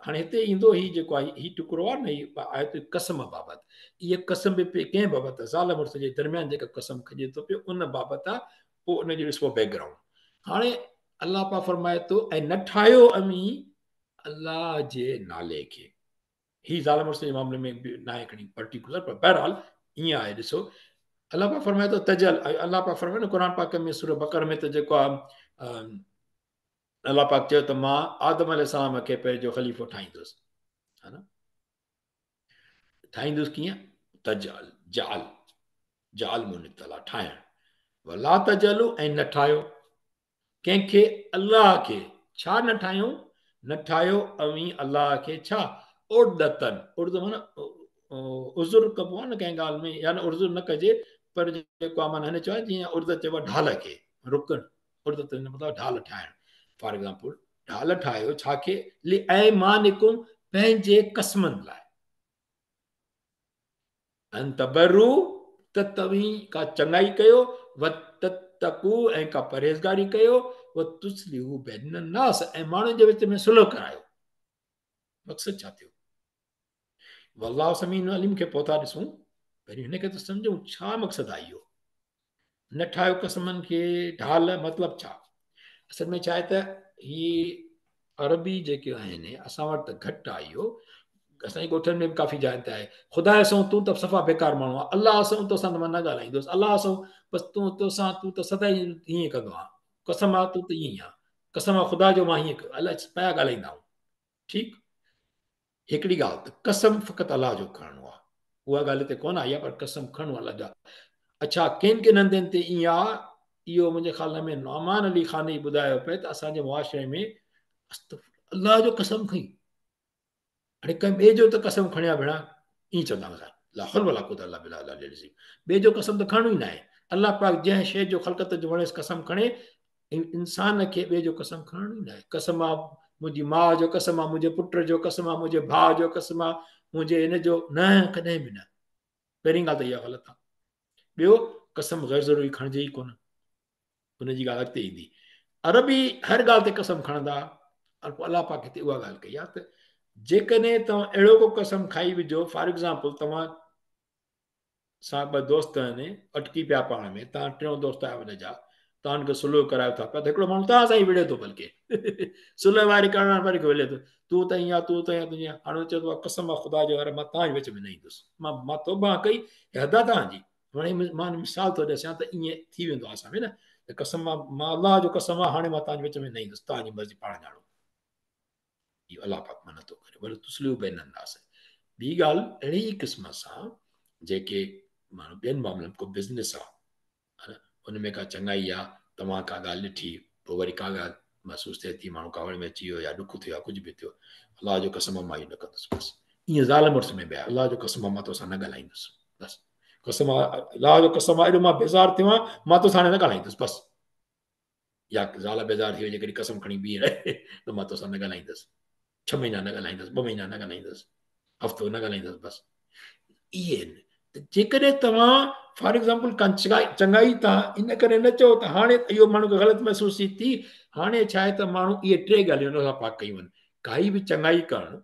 हाणे हिते ईंदो ही जेको आहे, ही टुकड़ो आहे न, हीअ आयत कसम बाबति। इहा कसम बि कंहिं बाबति आहे? ज़ाल मुड़ुस जे दरमियान जेका कसम खॼे थो पियो, उन बाबति आहे। पोइ उनजो ॾिसो बैकग्राउंड। हाणे अलाह पाक फरमाए थो, ऐं न ठाहियो अमी अलाह जे नाले खे। ही ज़ाल मुड़ुस जे मामले में बि न आहे खणी पर्टिकुलर, पर बहरहाल ईअं आहे। ॾिसो, अलाह पाक फरमाए थो तजल, अलाह पाक फरमाए न क़ुर पाक में सूरह बक़र में, त जेको आहे अलाह पाक चयो त मां आदम अलैहिस्सलाम खे पंहिंजो ख़लीफ़ो ठाहींदुसि, हा न। ठाहींदुसि कीअं? तजल, जाल, जाल मुनितला, ठाहिण। वला तजलू, ऐं न ठाहियो कंहिंखे, अलाह खे। छा न ठाहियूं? न ठाहियो अवी अलाह खे छा? उर्दतन, उर्दु माना उज़ुर कबो आहे न कंहिं ॻाल्हि में, या न उर्दु न कजे, पर जेको आहे माना हिन चयो आहे, जीअं उर्दु चइबो आहे ढाल खे, रुकण। उर्दु त हिन मतिलबु ढाल ठाहिण। फॉर एग्ज़ाम्पल, ढाल ठाहियो छाखे? लि ऐं मानिकुम, पंहिंजे क़स्मनि लाइ। अंतबरू, त तव्हीं का चङाई कयो, वततकू, ऐं का परहेज़गारी कयो, वतुस्लिहू बैन नास, ऐं माण्हुनि जे विच में सुलह करायो। मक़सदु छा थियो? वल्लाहु समीउन अलीम खे पोइ था ॾिसूं, पहिरीं हिनखे त सम्झूं छा मक़सदु आहे इहो। न ठाहियो कसमनि खे, ढाल मतिलबु छा? असल में छा आहे त ही अरबी जेके आहिनि, असां वटि त घटि आहे इहो, असांजे ॻोठनि में बि काफ़ी जाइ ते आहे। ख़ुदा सऊं तूं त सफ़ा बेकार माण्हू आहे, अलाह सऊं तोसां त मां न ॻाल्हाईंदुसि, अलाह सऊं बसि तोसां तूं त सदाई हीअं कंदो आहे, कसम आहे तूं त ईअं ई आहे, कसम आहे ख़ुदा जो मां हीअं अलाए पिया ॻाल्हाईंदा आहियूं। ठीकु, हिकिड़ी ॻाल्हि त कसम फ़क़ति अलाह जो खणणो आहे, उहा ॻाल्हि हिते कोन आई आहे, पर कसम खणणो अलाह जा। अच्छा, किन किन हंधनि ते ईअं आहे, इहो मुंहिंजे ख़्याल में नौमान अली ख़ान ई ॿुधायो पिए, त असांजे मुआशरे में अलाह जो कसम खई, हाणे कंहिं ॿिए जो त कसम खणिया भेणा, ईअं चवंदा असां ॿिए जो कसम त खणो ई न आहे। अलाह पाक जंहिं शइ जो ख़लक़त जो वणेसि कसम खणे, इंसान खे ॿिए जो कसम खणणो ई न आहे। कसम आहे मुंहिंजी माउ जो, कसम आहे मुंहिंजे पुट जो, कसम आहे मुंहिंजे भाउ जो, कसम आहे मुंहिंजे हिन जो, न, कॾहिं बि न। पहिरीं ॻाल्हि त इहा ग़लति आहे। ॿियो, कसम ग़ैर ज़रूरी खणिजे ई कोन, हुनजी ॻाल्हि अॻिते ईंदी। अरबी हर ॻाल्हि ते कसम खणंदा, अलाह पाक हिते उहा ॻाल्हि कई आहे त जेकॾहिं तव्हां अहिड़ो को कसम खाई विझो, फॉर एग्ज़ाम्पल तव्हां सां ॿ दोस्त आहिनि, अटकी पिया पाण में, तव्हां टियों दोस्त आहियो हुन जा, तव्हां हुनखे सुलह करायो था पिया, त हिकिड़ो माण्हू तव्हां सां ई विढ़े थो, बल्कि सुलह वारी करण वारे खे विढ़े थो, तूं त ईअं, तूं त ईअं, तुंहिंजी हाणे चए थो कसम आहे ख़ुदा जो, हाणे मां तव्हांजे विच में न ईंदुसि, मां तौबा कई, हद आहे तव्हांजी। हाणे मां मिसाल थो ॾिसां त ईअं थी वेंदो आहे असां में न, त कसम मां अलाह जो कसम आहे, हाणे मां तव्हांजे विच में न ईंदुसि, तव्हांजी मर्ज़ी पाण ॼाणो। इहो अलाह पाक मना थो करे, वरी तुस्लिहू बैन अन्नास। ॿी ॻाल्हि, अहिड़ी क़िस्म सां जेके माण्हू ॿियनि मामलनि, को बिज़नेस आहे, हुन में का चङाई आहे, तव्हां का ॻाल्हि ॾिठी, पोइ वरी का ॻाल्हि महसूसु थिए थी, माण्हू कावड़ में अची वियो, या ॾुख थियो, या कुझु बि थियो, अलाह जो कसम मां इहो न कंदुसि, बसि ईअं ज़ाल मुड़ुस में बि आहे, अलाह जो कसम मां तोसां न ॻाल्हाईंदुसि, बसि कसम आहे अलाह जो कसम आहे, एॾो मां बेज़ार थियो आहियां, मां तोसां हाणे न ॻाल्हाईंदुसि, बसि। या ज़ाल बेज़ार थी वई, जेकॾहिं कसम खणी बीह रहे, त मां तोसां न ॻाल्हाईंदुसि, 6 महीना न ॻाल्हाईंदुसि, 2 महीना न ॻाल्हाईंदुसि, हफ़्तो न ॻाल्हाईंदुसि, बसि। इहे आहिनि। त जेकॾहिं तव्हां फॉर एग्ज़ाम्पल का चङाई तव्हां इन करे न चओ, त हाणे इहो माण्हू खे ग़लति महसूस थी, हाणे छा आहे त माण्हू इहे 3 ॻाल्हियूं हुन सां पाक कयूं आहिनि। काई बि चङाई करणु,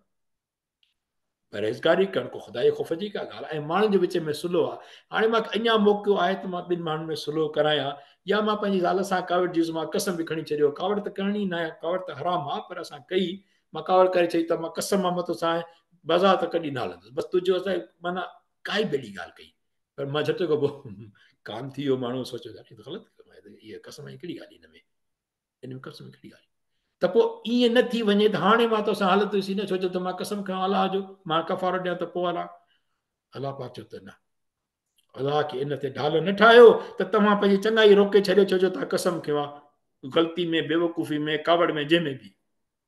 परहेज़गारी करणु को ख़ुदा जे ख़ौफ़ जी का ॻाल्हि आहे। ऐं माण्हुनि जे विच में सुलह आहे। हाणे मां अञा मौक़ो आहे त मां ॿिनि माण्हुनि में सुलह करायां, या मां पंहिंजी ज़ाल सां कावड़ जी मां कसम बि खणी छॾियो, कावड़ त करणी न आहे, कावड़ त हराम आहे, पर असां कई, मां कावड़ करे चई त मां कसम मां मथो सां बाज़ार त कॾहिं न हलंदुसि, बसि तुंहिंजो असांखे माना काई बि अहिड़ी ॻाल्हि कई, पर मां झटि खां पोइ कान थी वियो, माण्हू सोचियो त ग़लति इहा कसम जी कहिड़ी ॻाल्हि हिन में कसम कहिड़ी ॻाल्हि। त पोइ ईअं न थी वञे त हाणे मां तोसां हालतुसि न, छो जो त मां कसम खयां अलाह जो मां कफ़ारो ॾियां त पोइ अलाह पाक चयो त न, अलाह खे इन ते ढाल न ठाहियो त तव्हां पंहिंजी चङाई रोके छॾियो, छो जो तव्हां कसम खयो आहे ग़लती में, बेवकूफ़ी में, कावड़ में, जंहिंमें बि।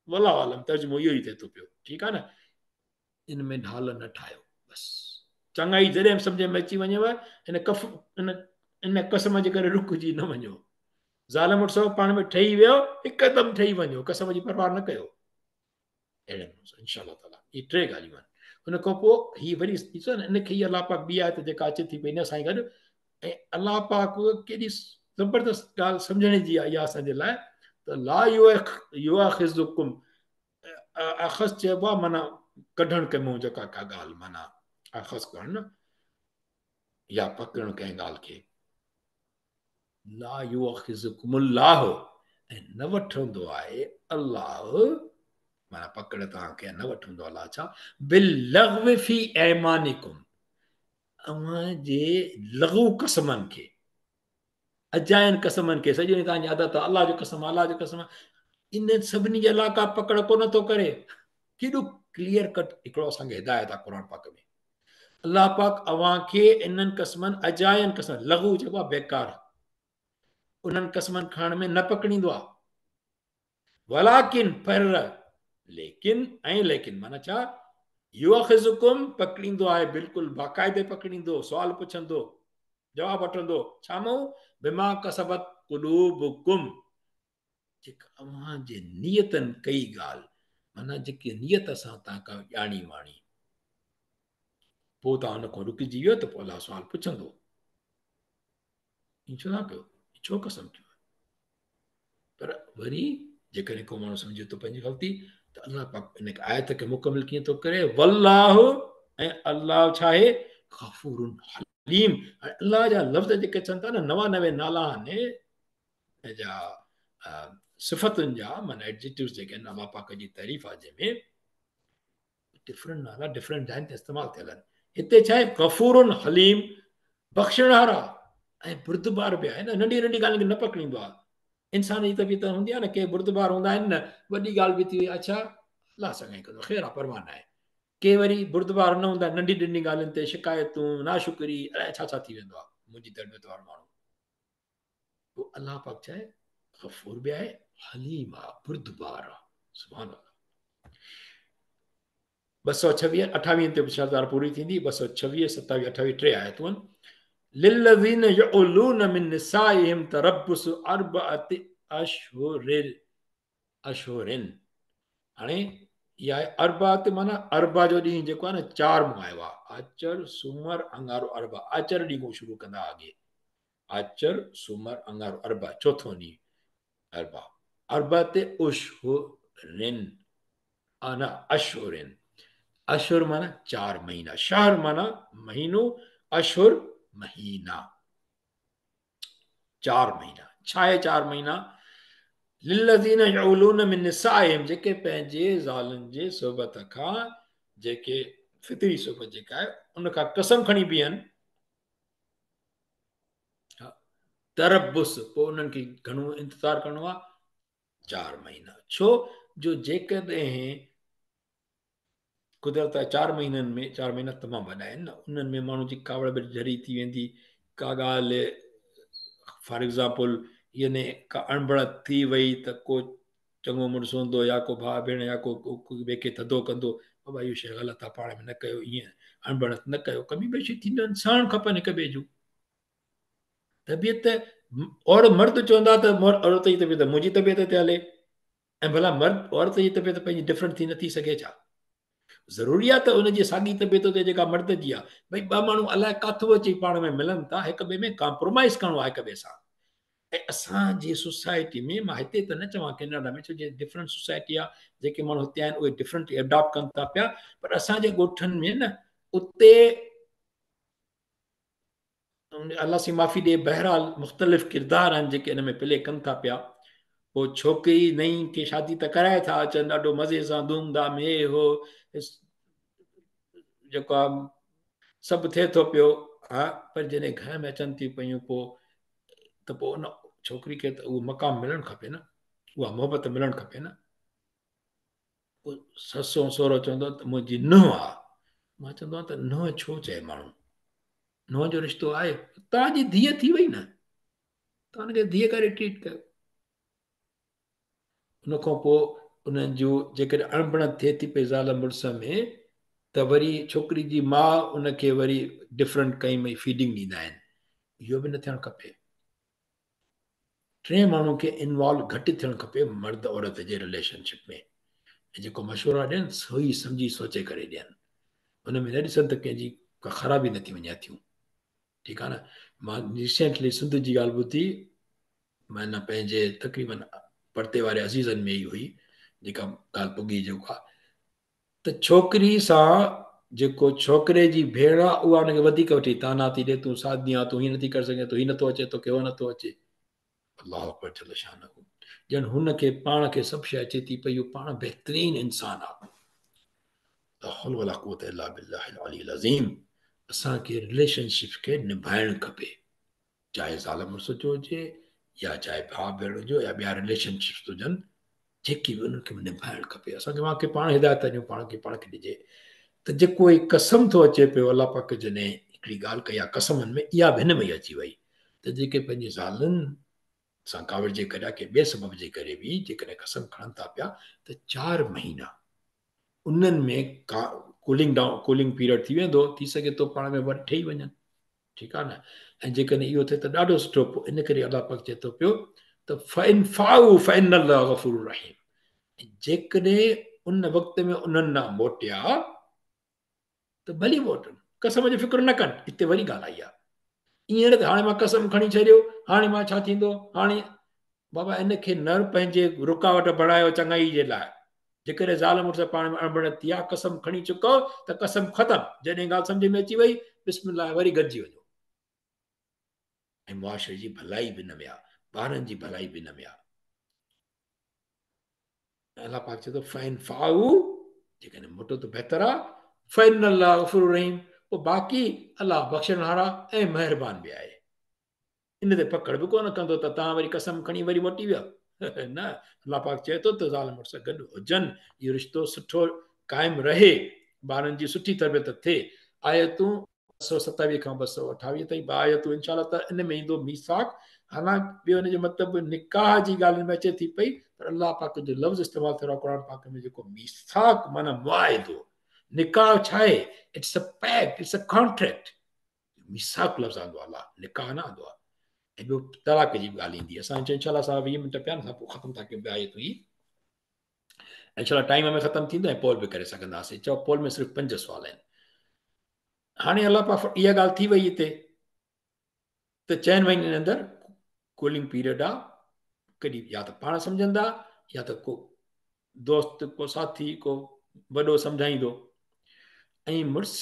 वल्लाहु आलम, तर्जुमो इहो ई थिए थो पियो, ठीकु आहे न। इन में ढाल न ठाहियो, बसि चङाई जॾहिं सम्झ में अची वञेव, इन कसम जे करे रुकिजी न वञो। ज़ाल मुड़ुस पाण में ठही वियो, हिकदमि ठही वञो, कसम जी परवाह न कयो। अहिड़े नमूने इंशाअल्लाह ताला इहे टे ॻाल्हियूं आहिनि। हुन खां पोइ हीअ वरी ॾिसो न, इनखे अलाह पाक ॿी आयत जेका अचे थी पई हिन सां गॾु, ऐं अलाह पाक केॾी ज़बरदस्त ॻाल्हि सम्झण जी आहे इहा असांजे लाइ, त ला युआखिज़ुकुम, अख़ज़ चइबो आहे माना कढणु कंहिं मुंहुं जेका का ॻाल्हि, माना अख़ज़ करणु न, या पकड़णु कंहिं ॻाल्हि खे। ला युआखिज़ुकुमुल्लाह, ऐं न वठंदो आहे अलाह, माना पकड़ तव्हांखे न वठंदो अलाह छा, बिल्लग़्व फी ऐमानिकुम, अव्हां जे लघु कसमनि खे, अजायन कसमनि खे, सॼी तव्हांजी आदत आहे अलाह जो कसम, अलाह जो कसम, इन सभिनी जे अलाह का पकड़ कोन थो करे। केॾो क्लियर कट हिकिड़ो असांखे हिदायत आहे क़ुर पाक में। अलाह पाक अव्हां खे इन्हनि कसमनि, अजायन कसम, लघु चइबो आहे बेकार, उन्हनि कसमनि खणण में न पकड़ींदो आहे। वलाकिन, पर, लेकिन, ऐं लेकिन माना छा, युआखिज़ुकुम, पकड़ींदो आहे, बिल्कुलु बाक़ाइदे पकड़ींदो, सुवाल पुछंदो, जवाब वठंदो, छा मूं बिमा कसबत कुलूबुकुम, जेका अव्हां जे नियतनि कई ॻाल्हि, माना जेकी नियत सां तव्हां का ॼाणी वाणी, पोइ तव्हां हुन खां रुकिजी वियो त पोइ अलाह सुवाल पुछंदो, छो था कयो, छो कसम कयो। पर वरी जेकॾहिं को माण्हू सम्झे थो पंहिंजी ग़लती, त अलाह पाक इन आयत खे मुकमिल कीअं थो करे, वल्लाहु, ऐं अलाह छा आहे, गफूरुन हलीम। अलाह जा लफ़्ज़ जेके अचनि था न, 99 नाला आहिनि जा सिफ़तुनि जा, माना एडजेक्टिव्स जेके आहिनि अलाह पाक जी तारीफ़ आहे, जंहिंमें डिफरेंट नाला डिफरेंट जाइन ते इस्तेमालु थियल आहिनि। हिते छा आहे, गफूरुन हलीम, बख़्शणहारा ऐं बुर्दबार बि आहे न, नंढी नंढी ॻाल्हियुनि खे न पकड़ींदो आहे। इंसान जी तबियत हूंदी आहे न, के बुर्दबार हूंदा आहिनि न, वॾी ॻाल्हि बि थी वई, अच्छा अलाह सां कंहिं कंदो, ख़ैर आहे, परवाह न आहे। के वरी बुर्दबार न हूंदा आहिनि, नंढी नंढी ॻाल्हियुनि ते शिकायतूं, नाशुक्री, अलाए छा छा थी वेंदो आहे मुंहिंजी तबियत वारो माण्हू। पोइ अलाह पाक छा आहे, गफूर बि आहे, हलीम आहे, बुर्दबार आहे। सुभान अल्लाह। 226 28 ते शरदार पूरी थींदी, 226 27 28 टे आयतूं आहिनि। लिल्लज़ीन यउलून मिन निसाइहिम तरब्बुस अर्बअति अशहुरिन। हाणे इहा आहे अरबात, माना अरबा जो ॾींहुं जेको आहे न, 4 मुंहुं आयो आहे, आचर, सूमर, अंगारो, अरबा। आचर ॾींहुं खां शुरू कंदा अॻे, आचर, सूमर, अंगारो, अरबा, चोथों ॾींहुं अरबा। अरबा ते अशहुरिन, न अशहुरिन, अशुर माना 4 महीना, शहर माना महीनो, अशुर महीना, 4 महीना। छा आहे 4 महीना, लिल्लज़ीन यउलून मिन निसाइहिम, जेके पंहिंजे ज़ालुनि जे सोबत खां, जेके फितरी सोबत जेका आहे उन खां कसम खणी बीहनि, तरबुस, पोइ उन्हनि खे घणो इंतज़ारु करिणो आहे, 4 महीना। छो जो जेकॾहिं कुदरत 4 महीननि में, 4 महीना तमामु वॾा आहिनि न, उन्हनि में माण्हू जी कावड़ बि ज़री थी वेंदी, का ॻाल्हि फॉर एग्ज़ाम्पल यानी का अणबणत थी वई त को चङो मुड़ुसु हूंदो, या को भाउ भेण, या को ॿिए खे थधो कंदो, बाबा इहो शइ ग़लति आहे, पाण में न कयो, ईअं अणबणत न कयो, कमी बेशी थींदियूं आहिनि, सहणु खपनि हिक ॿिए जूं। तबियत, और मर्द चवंदा त औरत जी तबियत मुंहिंजी तबियत ते हले, ऐं भला मर्द औरत जी तबियत पंहिंजी डिफरेंट थी नथी सघे छा? ज़रूरी आहे त उनजी साॻी तबियत हुजे जेका मर्द जी आहे। भई ॿ माण्हू अलाए काथो अची पाण में मिलनि था, हिक ॿिए में कॉम्प्रोमाइज़ करिणो आहे हिक ॿिए सां, असांजी सोसाइटी में मां हिते त न चवां कैनेडा में, छो जे डिफरेंट सोसाइटी आहे, जेके माण्हू हिते आहिनि उहे डिफरेंट एडॉप्ट कनि था पिया, पर असांजे ॻोठनि में न उते अलाह सी माफ़ी ॾे, बहरहाल मुख़्तलिफ़ किरदार आहिनि जेके हिन में प्ले कनि था पिया। पोइ छोकिरी नई खे शादी त कराए था अचनि ॾाढो मज़े सां धूमधाम, हे हो जेको आहे सभु थिए थो पियो, हा, पर जॾहिं घर में अचनि थियूं पियूं पोइ त पोइ उन छोकिरी खे त उहो मक़ाम मिलणु खपे न, उहा मोहबत मिलणु खपे न। पोइ ससु ऐं सहुरो चवंदो त मुंहिंजी नुंहुं आहे, मां चवंदो आहियां त नुंहुं छो चए माण्हू, नुंहुं जो रिश्तो आहे, तव्हांजी धीअ थी वई न, तव्हां हुनखे धीअ करे ट्रीट कयो। उन खां पोइ उन्हनि जूं जेकॾहिं अणबण थिए थी पई ज़ाल मुड़ुस में, त वरी छोकिरी जी माउ उनखे वरी डिफरेंट कई में फीडिंग ॾींदा आहिनि, इहो बि न थियणु खपे। टे माण्हू खे इन्वॉल्व घटि थियणु खपे मर्द औरत जे रिलेशनशिप में, ऐं जेको मशवरा ॾियनि सही सम्झी सोचे करे ॾियनि, हुन में न ॾिसनि त कंहिंजी का ख़राबी न थी वञे अथियूं, ठीकु आहे न। मां रिसेंटली सिंध जी ॻाल्हि ॿुधी, मां न पंहिंजे तक़रीबन परते वारे अज़ीज़नि में ई हुई जेका ॻाल्हि पुॻी, जेको आहे त छोकिरी सां जेको छोकिरे जी भेण आहे उहा हुनखे वधीक वठी ताना थी ॾे, तूं सादी आहे, तूं हीअ नथी करे सघे, तूं हीअ नथो अचे, तोखे उहो नथो अचे। अलाह अकबर जल शानहू, ॼण हुनखे पाण खे सभु शइ अचे थी पई, पाण बहितरीन इंसान आहे। ला हौल वला कुव्वत इल्ला बिल्लाहिल अलील अज़ीम। असांखे रिलेशनशिप खे निभाइणु खपे, चाहे ज़ाल मुड़ुस जो हुजे या चाहे भाउ भेण जो या ॿिया रिलेशनशिप्स हुजनि, जेकी बि उनखे निभाइणु खपे। असांखे मूंखे पाण हिदायत ॾियूं, पाण खे ॾिजे त जेको ही कसम थो अचे पियो, अलाह पाक जॾहिं हिकिड़ी ॻाल्हि कई आहे कसमनि में, इहा बि हिन में ई अची वई, त जेके पंहिंजी ज़ालुनि सां कावड़ जे करे के ॿिए सबब जे करे बि जेकॾहिं कसम खणनि था पिया, त 4 महीना उन्हनि में का कूलिंग पीरियड थी वेंदो, थी सघे थो पाण में वरी ठही वञनि, ठीकु आहे न। ऐं जेकॾहिं इहो थिए त ॾाढो सुठो, पोइ इन करे अलाह पाक चए थो पियो त फ़इन फ़ाउ फ़इन अल्लाह गफ़ूरुर रहीम, जेकॾहिं उन वक़्त में उन्हनि ना मोटिया त भली मोटनि, कसम जो फिक्र न कनि। हिते वरी ॻाल्हि आई आहे, ईअं त हाणे मां कसम खणी छॾियो, हाणे मां छा थींदो, हाणे बाबा इनखे न पंहिंजे रुकावट बणायो चङाई जे लाइ। जेकॾहिं ज़ाल मुड़ुस पाण में अणबण थी आहे, कसम खणी चुको त कसम ख़तमु, जॾहिं ॻाल्हि सम्झ में अची वई बिस्मिल्लाह वरी गॾिजी वञो, ऐं मुआशरे जी भलाई बि न में आहे, ॿारनि जी भलाई बि न में आहे। अलाह पाक चए थो फ़इन फ़ाउ, जेकॾहिं मोटो त बहितर आहे, फ़इन अल्लाह गफ़ूरुर रहीम, पोइ बाक़ी अलाह बख़्शण वारा ऐं महिरबान बि आहे, इन ते पकड़ बि कोन कंदो त तव्हां वरी कसम खणी वरी मोटी विया न। अलाह पाक चए थो त ज़ाल मुड़ुस गॾु हुजनि, इहो रिश्तो सुठो क़ाइमु रहे, ॿारनि जी सुठी तरबियत थिए। आयतूं 227 खां 228 ताईं 2 आयतूं इनशा अल्लाह त इन में ईंदो मीसाक। हालांकि ॿियो हिन जो मतिलबु निकाह जी ॻाल्हि में अचे थी पई, पर अलाह पाक जो लफ़्ज़ इस्तेमालु थियो आहे क़ुर पाक में, जेको मीसाक माना मुआहिदो। निकाह छा आहे? It's a pact, it's a contract. मीसाक लफ़्ज़ आंदो आहे, अलाह निकाह न आंदो आहे। ऐं ॿियो तलाक जी ॻाल्हि ईंदी आहे, असां इनशा अल्लाह सां 20 मिंट पिया न, पोइ ख़तमु था कयूं ॿिया आयतूं ई, इनशा टाइम में ख़तमु थींदो ऐं पोल बि करे सघंदासीं। चओ पोल में सिर्फ़ु 5 सुवाल आहिनि। हाणे अलाह पाक इहा ॻाल्हि थी वई हिते त 4 महीननि जे अंदरि कूलिंग पीरियड आहे, कॾहिं या त पाण सम्झंदा या त को दोस्त, को साथी, को वॾो सम्झाईंदो। ऐं मुड़ुस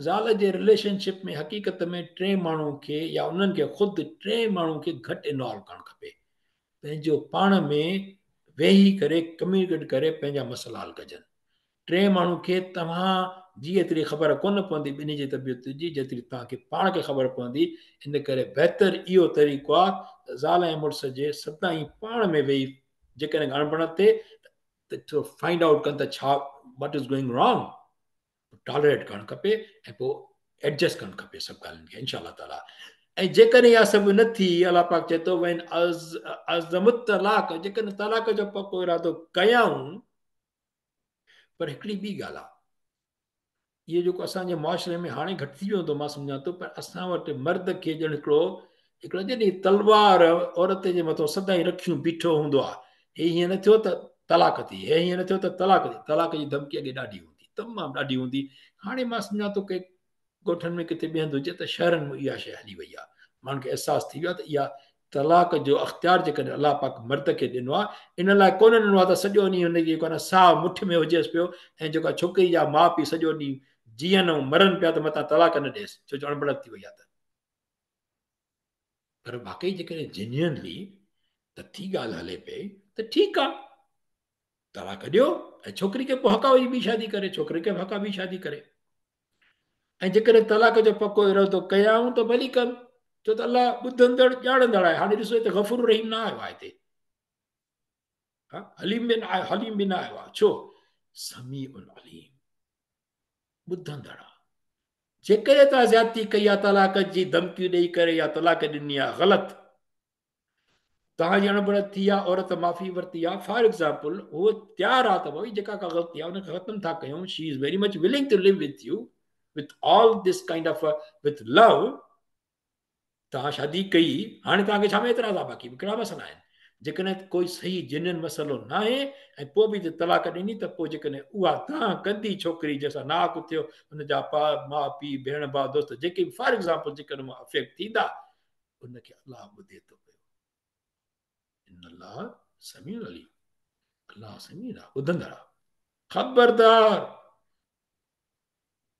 ज़ाल जे रिलेशनशिप में हक़ीक़त में 3 माण्हू खे या उन्हनि खे ख़ुदि 3 माण्हू खे घटि इन्वॉल्व करणु खपे, पंहिंजो पाण में वेही करे कम्यूनिकेट करे पंहिंजा मसइला हल कजनि। 3 माण्हू खे तव्हां जी एतिरी ख़बर कोन पवंदी ॿिन्ही जी तबियत जी, जेतिरी तव्हांखे पाण खे ख़बर पवंदी। इन करे बहितर इहो तरीक़ो आहे त ज़ाल ऐं मुड़ुस जे सदाईं पाण में वेही, जेकॾहिं अणबण थिए त थोरो फाइंड आउट कनि त छा वट इज़ गोइंग रॉन्ग, टॉलरेट करणु खपे ऐं पोइ एडजस्ट करणु खपे सभु ॻाल्हियुनि खे इनशा अल्लाह ताला। ऐं जेकॾहिं इहा सभु न थी, अलाह पाक चए थो वइन अज़मुत तलाक, जेकॾहिं तलाक जो पको इरादो कयाऊं, पर हिकिड़ी ॿी ॻाल्हि आहे, इहो जेको असांजे मुआशरे में हाणे घटि थी वियो हूंदो मां सम्झां थो, पर असां वटि मर्द खे ॼण हिकिड़ो जॾहिं तलवार औरत जे मथां सदाईं रखियूं बीठो हूंदो आहे, हे हीअं न थियो त तलाक थी, हे हीअं न थियो त तलाक थी, तलाक जी धमकी अॻे ॾाढी हूंदी, तमामु ॾाढी हूंदी। हाणे मां सम्झां थो की ॻोठनि में किथे ॿिए हंधि हुजे त शहरनि में इहा शइ हली वई आहे, माण्हुनि खे अहसासु थी वियो आहे त इहा तलाक जो अख़्तियार जेकॾहिं अलाह पाक मर्द खे ॾिनो आहे, इन लाइ कोन ॾिनो आहे त सॼो ॾींहुं हुनजी जेको आहे न साह मुठ में हुजेसि पियो ऐं जेका छोकिरी जा माउ पीउ सॼो ॾींहुं जीअनि ऐं मरनि पिया त मथां तलाक न ॾियसि छो जो अणबड़ थी वई आहे त। पर वाकई जेकॾहिं जेन्युअनली तथी ॻाल्हि हले पई त ठीकु आहे, तलाक ॾियो ऐं छोकिरी खे पोइ हक़ हुई ॿी शादी करे, छोकिरे खे हक़ ॿी शादी करे। ऐं जेकॾहिं तलाक जो पको इरादो कयाऊं त भली कनि, छो त अलाह ॿुधंदड़ ॼाणंदड़ आहे। हाणे ॾिसो हिते गफ़ूर रहीम न आयो आहे हिते, हलीम बि न आयो, हलीम बि न आयो आहे, छो? समी उल अलीम, ॿुधंदड़ आहे। जेकॾहिं तव्हां ज़्यादती कई आहे, तलाक जी धमकियूं ॾेई करे या तलाक ॾिनी आहे ग़लति, तव्हांजी अणबड़ थी आहे, औरत माफ़ी वरिती आहे, फॉर एग्ज़ाम्पल उहो तयारु आहे त भई जेका का ग़लती आहे उनखे ख़तमु था कयूं, she is very much willing to live with you with all this kind of with love, तव्हां शादी कई, हाणे तव्हांखे छा में एतिराज़ आहे? बाक़ी कहिड़ा मसइला आहिनि? जेकॾहिं कोई सही जिनियन मसइलो न आहे ऐं पोइ बि तलाक ॾिनी त पोइ जेकॾहिं उहा तव्हां कंदी छोकिरी जंहिंसां नाक थियो, हुनजा माउ पीउ भेण भाउ दोस्त जेके बि फॉर एग्ज़ाम्पल जेकॾहिं मां अफेक्ट थींदा, उनखे अलाह ॿुधे थो पियो। अलाह समीउल अलीम, अलाह समीउल आहे, ॿुधंदड़ आहे। ख़बरदार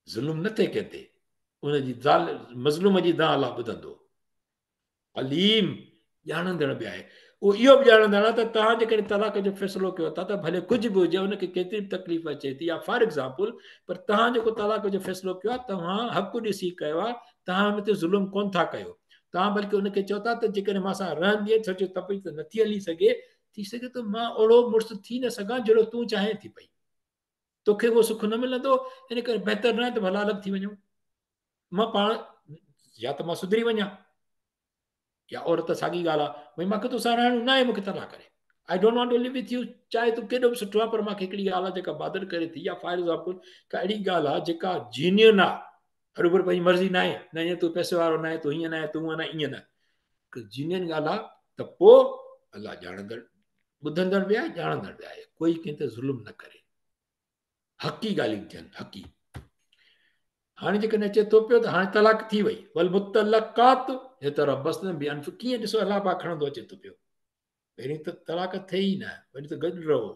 ज़ुल्म न थिए कंहिं ते, उनजी मज़लूम जी दां अलाह ॿुधंदो। अलीम, ॼाणंदड़ बि आहे। उहो इहो बि ॼाणंदड़ आहे त तव्हां जेकॾहिं तलाक जो फ़ैसिलो कयो था त भले कुझु बि हुजे, हुनखे केतिरी बि तकलीफ़ अचे थी, या फॉर एग्ज़ाम्पल पर तव्हां जेको तलाक जो फ़ैसिलो कयो आहे, तव्हां हक़ु ॾिसी कयो आहे, तव्हां हुन ते ज़ुल्म कोन था कयो। तव्हां बल्कि हुनखे चओ था त जेकॾहिं मां सां रहंदी सचो तपी त नथी हली सघे, थी सघे थो मां ओड़ो मुड़ुसु थी न सघां जहिड़ो तूं चाहे थी पई, तोखे उहो सुख न मिलंदो, इन करे बहितर न आहे त भला अलॻि थी वञूं। मां पाण या त मां सुधरी वञा, या औरत साॻी ॻाल्हि आहे, भई मूंखे तोसां रहणो न आहे, मूंखे तलाक करे, I don't want to live with you, चाहे तूं केॾो बि सुठो आहे, पर मूंखे हिकिड़ी ॻाल्हि आहे जेका बादर करे थी, या फॉर एग्ज़ाम्पल का अहिड़ी ॻाल्हि आहे जेका जीनियन आहे, बराबरि पंहिंजी मर्ज़ी न आहे, न ईअं तूं पैसे वारो न आहे, तूं हीअं न आहे, तूं न ईअं न, जीनियन ॻाल्हि आहे त पोइ अलाह ॼाणंदड़, ॿुधंदड़ बि आहे, ॼाणंदड़ बि आहे, कोई कंहिं ते ज़ुल्म न करे, हक़ी ॻाल्हियूं थियनि, हक़ी। हाणे जेकॾहिं अचे थो पियो त हाणे तलाक थी वई, वल मुतलक़ात यतरबस्न बिअनफुसिहिन, कीअं ॾिसो अलाह पाक खणंदो अचे थो पियो, पहिरीं त तलाक थिए ई न, वरी त गॾु रहो,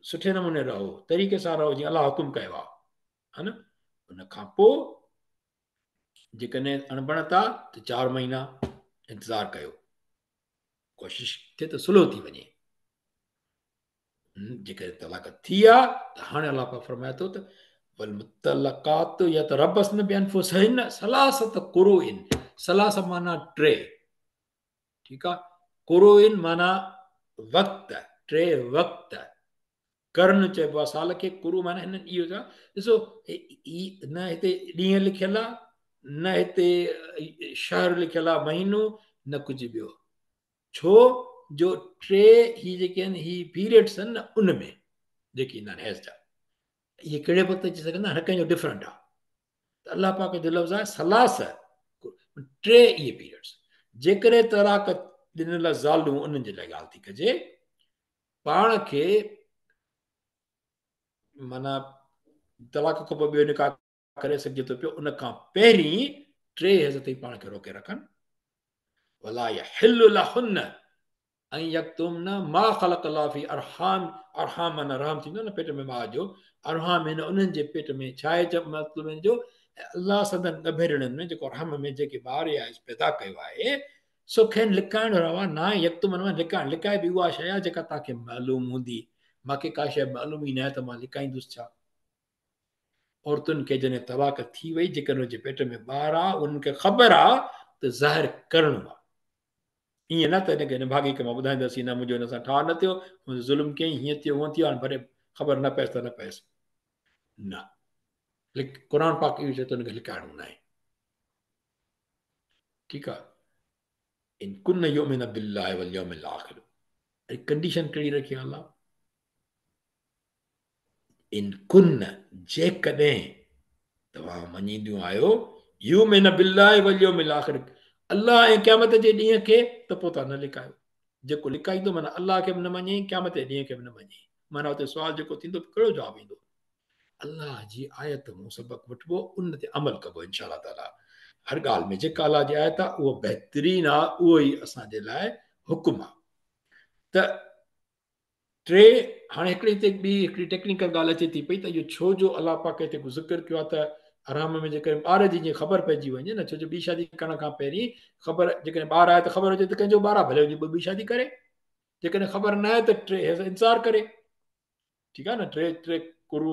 सुठे नमूने रहो, तरीक़े सां रहो जीअं अलाह हुकुम कयो आहे, हा न। उन खां पोइ जेकॾहिं अणबण था त 4 महीना इंतज़ारु कयो, कोशिशि थिए त सुलह थी वञे। जेकॾहिं तलाक थी आहे त हाणे अलाह पाक फरमाए थो त वलमुतलक़ात यतरबस्न बिअनफुसिहिन सलासत कुरूइन, सलास माना 3, ठीकु आहे, कुरूइन माना वक़्त, 3 वक़्त, कर्ण चइबो आहे साल खे, कुरू माना हिन इहो छा, ॾिसो न हिते ॾींहं लिखियल आहे, न हिते शहर लिखियल आहे, महीनो न कुझु ॿियो, छो जो 3 ही जेके आहिनि ही पीरियड्स आहिनि न, उन में जेके ईंदा आहिनि हैज़ जा, इहे कहिड़े वक़्तु अची सघंदा, हर कंहिंजो डिफरेंट आहे, त अलाह पाक जो लफ़्ज़ आहे सलास, 3 इहे पीरियड्स। जेकॾहिं तलाक ॾिनल ज़ालूं, उन्हनि जे लाइ ॻाल्हि थी कजे, पाण खे माना तलाक खां पोइ ॿियो निकाह करे सघिजे थो पियो, उन खां पहिरीं 3 हैज़ ताईं पाण खे रोके रखनि। वला यहिल्लु लहुन्न ऐं यक्तुमन मा ख़लक़ अल्लाहु फी अरहाम, अरहाम माना रहम थींदो न पेट में माउ जो, अरहाम में उन्हनि जे पेट में छा आहे मतिलबु जो, अलाह सदन ॻभेड़नि में जेको रहम में जेके ॿार या पैदा कयो आहे, सो खेनि लिकाइण रवा न आहे, यक्तुमन मां लिकाइण, लिकाए बि उहा शइ आहे जेका तव्हांखे मालूम हूंदी, मूंखे का शइ मालूम ई न आहे त मां लिकाईंदुसि छा। औरतुनि खे जॾहिं तलाक थी वई, जेकॾहिं हुनजे पेट में ॿार आहे, उन्हनि खे ख़बर आहे त ज़ाहिर करिणो आहे, ईअं न त हिनखे निभागी खे मां ॿुधाईंदसि न मुंहिंजो हिन सां ठाह न थियो, मुंहिंजो ज़ुल्म कयईं, हीअं थियो हूअं थियो, हाणे भले ख़बर न पएसि त न पएसि, न, क़ुर पाक इहो चए थो हिनखे लिकाइणो न आहे, ठीकु आहे। इन कुन युमिन बिल्लाहि वल यौमिल आखिर, कंडीशन कहिड़ी रखी आहे अलाह, इन कुन जेकॾहिं तव्हां मञींदियूं आहियो, युमिन बिल्लाहि वल यौमिल आखिर, अलाह ऐं क़यामत जे ॾींहं खे, त पोइ तव्हां न लिकायो। जेको लिकाईंदो माना अलाह खे बि न मञे, क़यामत जे ॾींहं खे बि न मञे, माना हुते सुवाल जेको थींदो कहिड़ो जवाबु ईंदो। अलाह जी आयत मूं सबक़ वठिबो, उन ते अमल कबो इनशा ताला। हर ॻाल्हि में जेका अलाह जी आयत आहे उहो बहितरीन आहे, उहो ई असांजे लाइ हुकुम आहे। त टे हाणे हिकिड़ी टेक्निकल ॻाल्हि अचे थी पई त इहो छो जो अलाह पाक हिते ज़िक्र कयो आहे त आराम में जेकॾहिं ॿार जी जीअं ख़बर पइजी वञे न, छो जो ॿी शादी करण खां पहिरीं ख़बर, जेकॾहिं ॿार आहे त ख़बर हुजे त कंहिंजो ॿार आहे, भले हुजे ॿी शादी करे, जेकॾहिं ख़बर न आहे त टे इंतज़ारु करे, ठीकु आहे न, टे टे कुरू।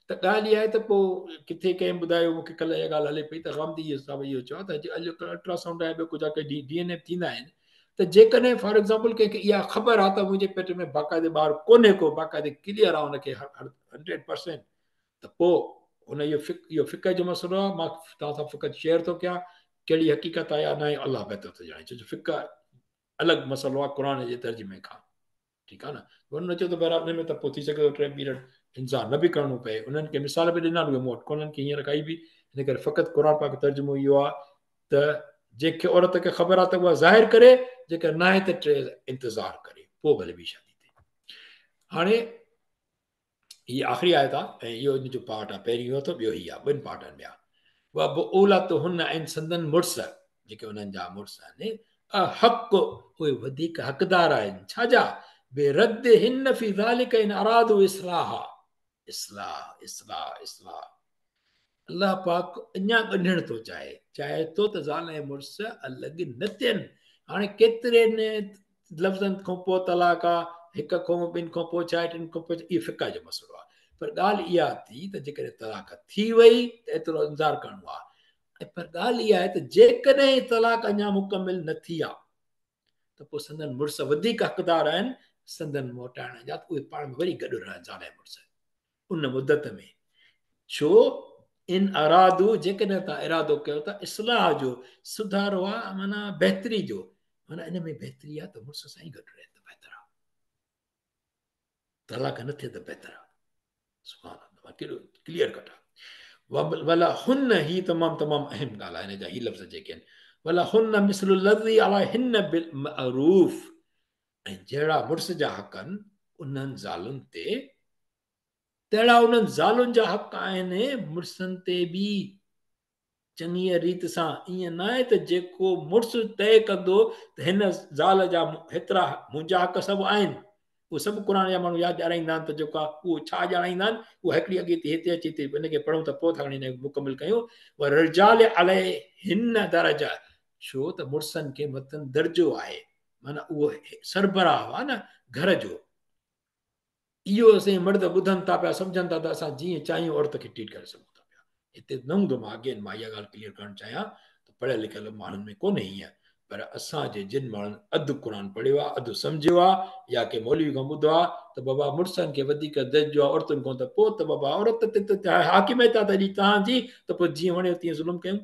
त ॻाल्हि इहा आहे त पोइ किथे कंहिं ॿुधायो मूंखे कल्ह इहा ॻाल्हि हले पई त गांधी साहिबु इहो चयो त अॼुकल्ह अल्ट्रासाउंड आहे, ॿियो कुझु आहे, DNA थींदा आहिनि, त जेकॾहिं फॉर एग्ज़ाम्पल कंहिंखे इहा ख़बर आहे त मुंहिंजे पेट में बाक़ाइदे ॿारु कोन्हे को, बाक़ाइदे क्लियर आहे हुनखे 100%, त पोइ हुन इहो फ़िक्र जो मसइलो आहे। मां तव्हां सां फ़क़ति शेयर थो कयां कहिड़ी हक़ीक़त आहे या न आहे, अलाह बहितर थो ॼाणे, छो जो फ़िक्र अलॻि मसइलो आहे क़ुर जे तर्जुमे खां, ठीकु आहे न। वरी चयो त बराबरि हुन में त पोइ थी सघे थो 3 पीरियड इंतज़ारु न बि करिणो पए। उन्हनि खे मिसाल बि ॾिना, मूं वटि कोन्हनि खे हींअर काई बि, हिन करे फ़क़ति क़ुर पाक तर्जुमो इहो आहे त जंहिंखे औरत खे ख़बर आहे त उहा ज़ाहिर करे, जेकर न आहे त टे इंतज़ारु करे, पोइ भले ॿी शादी थिए। हाणे हीअ आख़िरी आयत आहे ऐं इहो इन जो पार्ट आहे, पहिरीं इहो थियो, ॿियो हीअ आहे, ॿिनि पार्टनि में आहे। उहा बि ओला त हुन आहिनि संदन मुड़ुस, जेके हुननि जा मुड़ुस आहिनि, हक़ उहे वधीक हक़दार आहिनि, छाजा बेरद हिन फी ज़ालिक इन अरादू इस्लाह, इस्लाह इस्लाह इस्लाह। अलाह पाक अञा ॻंढण थो चाहे थो त ज़ाल ऐं मुड़ुस अलॻि न थियनि। हाणे केतिरे लफ़्ज़नि खां पोइ तलाक आहे, हिक खां ॿिनि खां पोइ छा आहे, टिनि खां पोइ, इहो फ़िक़ह जो मसइलो आहे। पर ॻाल्हि इहा थी त जेकॾहिं तलाक थी वई त एतिरो इंतज़ारु करिणो आहे, ऐं पर ॻाल्हि इहा आहे त जेकॾहिं तलाक अञा मुकमिल न थी आहे त पोइ संदन मुड़ुस वधीक हक़दार आहिनि संदन मोटाइण जा, त उहे पाण में वरी गॾु रहनि ज़ाल ऐं मुड़ुस उन मुदत में। छो इन अरादू, जेकॾहिं तव्हां इरादो कयो था इस्लाह जो, सुधारो आहे, माना बहितरी जो, माना इन में बहितरी आहे त मुड़ुस सां ई गॾु रहे त बहितर आहे, तलाक न थिए त बहितर आहे। सुभाणे केॾो क्लियर कट आहे। वला हुन, ही तमामु तमामु अहम ॻाल्हि आहे, हिन जा ही लफ़्ज़ जेके आहिनि, वला हुन मिसलु लज़ी अला हिन बिल मअरूफ, ऐं जहिड़ा मुड़ुस जा हक़ आहिनि उन्हनि ज़ालुनि ते, तहिड़ा उन्हनि ज़ालुनि जा हक़ आहिनि मुड़ुसनि ते बि चङीअ रीति सां। ईअं न आहे त जेको मुड़ुस तइ कंदो त हिन ज़ाल जा हेतिरा मुंहिंजा हक़ सभु आहिनि, उहे सभु क़ुर जा माण्हू यादि ॼाणाईंदा आहिनि, त जेको आहे उहो छा ॼाणाईंदा आहिनि, उहा हिकिड़ी अॻे ते हिते अचे थी, हिनखे पढ़ूं त पोइ था खणी हिन मुकमिल कयूं। रिजाल अलाए हिन दर्जा, छो त मुड़ुसनि खे मथनि दर्जो आहे, माना उहो सरबराह आहे न घर जो। इहो असां मर्द ॿुधनि था पिया, सम्झनि था त असां जीअं चाहियूं औरत खे ट्रीट करे सघूं था पिया। हिते न हूंदो, मां इहा ॻाल्हि क्लियर करणु चाहियां त पढ़ियल लिखियल माण्हुनि में कोन्हे हीअं, पर असांजे जिन माण्हुनि अधु क़ुर पढ़ियो आहे, अधु सम्झियो आहे, या के मौलवी खां ॿुधो आहे त बाबा मुड़ुसनि खे वधीक दर्जो आहे औरतुनि खां, त पोइ त बाबा औरत ते त हाकिमियत आहे तॾहिं तव्हांजी, त पोइ जीअं वणियो तीअं ज़ुल्म कयूं।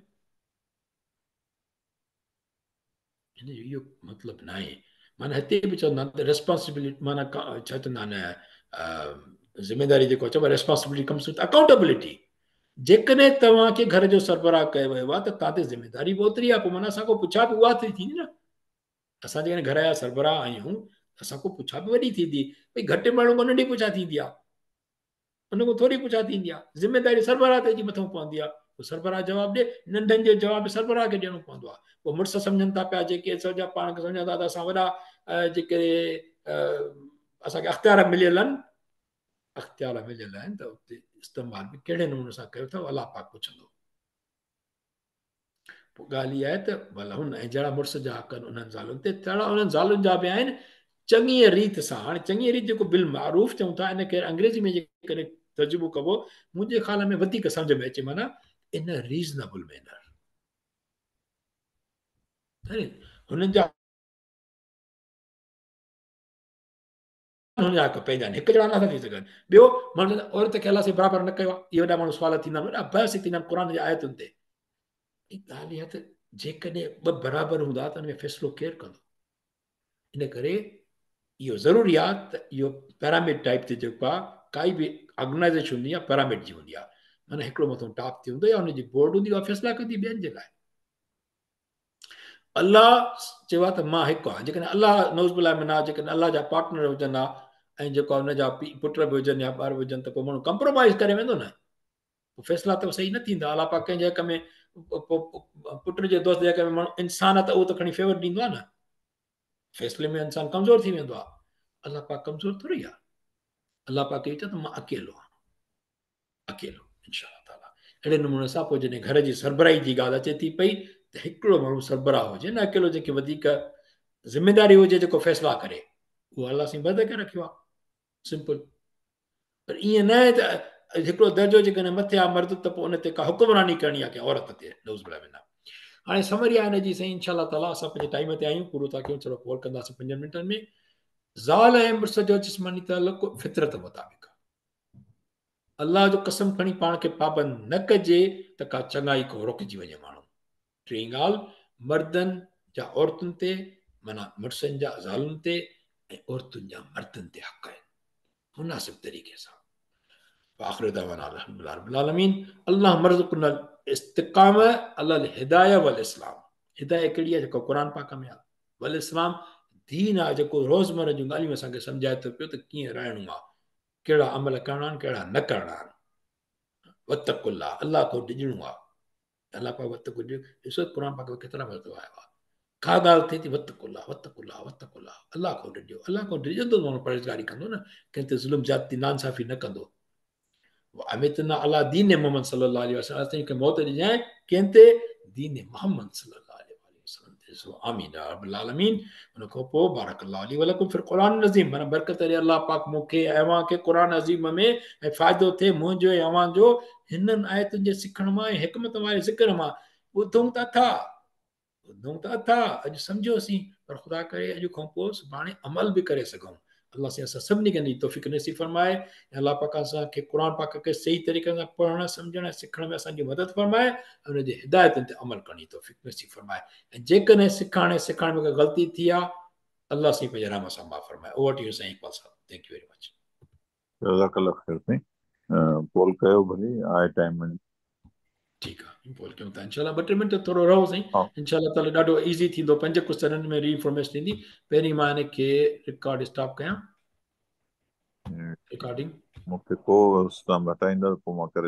हिन जो इहो मतिलबु न आहे। माना हिते बि चवंदा आहिनि त रेस्पॉन्सिबिलिटी, माना छा चवंदा आहिनि, ज़िमेदारी जेको चइबो आहे रेस्पॉन्सिबिलिटी कम्स विथ अकाउंटेबिलिटी। जेकॾहिं तव्हांखे घर जो सरबराह कयो वियो आहे त तव्हां ते ज़िमेदारी बि ओतिरी आहे, पोइ माना असां खां पुछा बि उहा थींदी न। असां जेकॾहिं घर जा सरबराह आहियूं, असां खां पुछा बि वॾी थींदी, भई घटि माण्हू खां नंढी पुछा थींदी आहे, हुन खां थोरी पुछा थींदी आहे, ज़िमेदारी सरबराह ते जी मथां पवंदी आहे, पोइ सरबराह जवाबु ॾे, नंढनि जो जवाबु सरबराह खे ॾियणो पवंदो आहे। पोइ मुड़ुस सम्झनि था पिया, जेके सॼा पाण खे सम्झनि था त असां वॾा जेके असांखे अख़्तियार मिलियल आहिनि, त उते इस्तेमालु बि कहिड़े नमूने सां कयो अथव, अलाह पाक पुछंदो। पोइ ॻाल्हि इहा आहे त भला हुन ऐं जहिड़ा मुड़ुस जा हक़ आहिनि उन्हनि ज़ालुनि ते, तहिड़ा उन्हनि ज़ालुनि जा बि आहिनि चङीअ रीति सां। हाणे चङीअ रीति जेको बिल मारूफ़ चऊं था, इनखे अंग्रेज़ी में जेकॾहिं तर्जुमो कबो, मुंहिंजे ख़्याल में वधीक सम्झ में अचे, माना इन रीज़नेबल मैनर, हुननि जा हुनजा हक़ पंहिंजा आहिनि, हिकु जहिड़ा नथा थी सघनि। ॿियो, माना औरत खे अलाह से बराबरि न कयो आहे, इहे वॾा माण्हू सुवाल थींदा आहिनि, वॾा बहस थींदा आहिनि क़ुर जी आयतुनि ते। ॻाल्हि इहा त जेकॾहिं ॿ बराबरि हूंदा त हुन में फ़ैसिलो केरु कंदो? इन करे इहो ज़रूरी आहे त इहो पैरामिड टाइप ते जेको आहे, काई बि ऑर्गेनाइज़ेशन हूंदी आहे पैरामिड जी हूंदी आहे, माना हिकिड़ो मथां टॉप ते हूंदो या हुनजी बोर्ड हूंदी आहे, फ़ैसिला कंदी ॿियनि जे लाइ। अलाह चयो आहे त मां हिकु आहे। जेकॾहिं अलाह नौज़बिल्लाह मिना, जेकॾहिं अलाह जा पार्टनर हुजनि हा, ऐं जेको आहे हुनजा पुट बि हुजनि या ॿार हुजनि, त पोइ माण्हू कंप्रोमाइज़ करे वेंदो न, पोइ फ़ैसिला त सही न थींदा। अलाह पाक कंहिंजे हक़ में पुट जे दोस्त जे करे माण्हू इंसान आहे त उहो त खणी फेवर ॾींदो आहे न, फ़ैसिले में इंसान कमज़ोर थी वेंदो आहे। अलाह पाक कमज़ोर थोरी आहे। अलाह पाक चए त मां अकेलो आहियां, अकेलो इंशा ताला। अहिड़े नमूने सां पोइ जॾहिं घर जी सरबराही जी ॻाल्हि अचे थी पई त हिकिड़ो माण्हू सरबराह हुजे न, अकेलो जेके वधीक ज़िमेदारी हुजे जेको फ़ैसिला करे, उहो अलाह साईं बद करे रखियो आहे, सिंपल। पर ईअं न आहे त हिकिड़ो दर्जो जेकॾहिं मथे आहे मर्द त पोइ उन ते का हुक्मरानी करणी आहे कंहिं औरत ते, नौज़ुबिल्लाह मिन। हाणे समरी आहे हिन जी साईं इंशा ताला। असां पंहिंजे टाइम ते आहियूं, पूरो था कयूं, चलो कॉल कंदासीं 5 मिंटनि में। ज़ाल ऐं मुड़ुस जो जिस्मानी तालुक़ फितरत मुताबिक़, अलाह जो कसम खणी पाण खे पाबंद न कजे त का चङाई को रुकिजी वञे माण्हू। टी ॻाल्हि, मर्दनि जा औरतुनि ते, माना मुड़ुसनि जा ज़ालुनि ते ऐं औरतुनि जा मर्दनि ते हक़ आहिनि, मुनासिब तरीक़े सां। आख़िर दवाना अल्हम्दुलिल्लाह रब्बिल आलमीन। अल्लाह मर्ज़ुक़ना इस्तिक़ाम अलल हिदायत वल इस्लाम। हिदायत कहिड़ी आहे? जेको क़ुर पाक में आहे। वल इस्लाम दीन आहे, जेको रोज़मर्रा जूं ॻाल्हियूं असांखे सम्झाए थो पियो त कीअं रहणो आहे, कहिड़ा अमल करणा आहिनि, कहिड़ा न करणा आहिनि। वतकुल्लाह, अलाह खां डिॼणो आहे। अलाह पाक वतकु ॾिसो क़ुर पाक में केतिरा मर्तबा आयो आहे। का ॻाल्हि थिए थी वतकुल्लाह वतकुल्लाह वतकुल्लाह, अलाह खां डिॼो। अलाह खां डिॼंदो माण्हू परहेज़गारी कंदो न, कंहिं ते ज़ुल्म ज्यादती नाइंसाफ़ी न कंदो। अमितना अला दीन मोहम्मद सल्लल्लाहु अलैहि वसल्लम, असां खे मौत ॾिजाए कंहिं ते? दीन मोहम्मद सल्लल्लाहु अलैहि वसल्लम ते। सो आमीन या रब्बल आलमीन। उन खां पोइ बारकल्लाहु अली वलकुम फिल क़ुरान नज़ीम, माना बरकत ॾे अलाह पाक मूंखे ऐं अव्हां खे क़ुर अज़ीम में, ऐं फ़ाइदो थिए मुंहिंजो ऐं अव्हां जो हिननि आयतुनि जे सिखण मां ऐं हिकमत वारे ज़िक्र मां। ॿुधूं त था, ॿुधूं त था, अॼु सम्झोसीं, पर ख़ुदा करे अॼु खां पोइ सुभाणे अमल बि करे सघूं। अलाह साईं असां सभिनी खे तौफ़ीक़ नसीब फरमाए। ऐं अलाह पाक असांखे क़ुर पाक खे सही तरीक़े सां पढ़ण, सम्झण ऐं सिखण में असांजी मदद फरमाए, ऐं हुनजे हिदायतुनि ते अमल करण जी तौफ़ीक़ नसीब फरमाए। ऐं जेकॾहिं सिखण ऐं सिखण में का ग़लती थी आहे, अलाह साईं पंहिंजे रहम सां माफ़ फरमाए। Over to you Sain Iqbal साहब। Thank you very much. जज़ाकल्लाह ख़ैर साईं। कॉल कयो भली, आहे टाइम में। ठीकु आहे, कॉल कयूं था इनशाला। 2-3 मिंट थोरो रहो साईं, हा, इनशाला ताला ॾाढो ईज़ी थींदो। 5 कुझु सेकंड में रीइंफॉर्मेशन थींदी। पहिरीं मां हिन खे रिकॉर्ड स्टॉप कयां, रिकॉर्डिंग। मूंखे को तव्हां हटाईंदा पोइ मां करे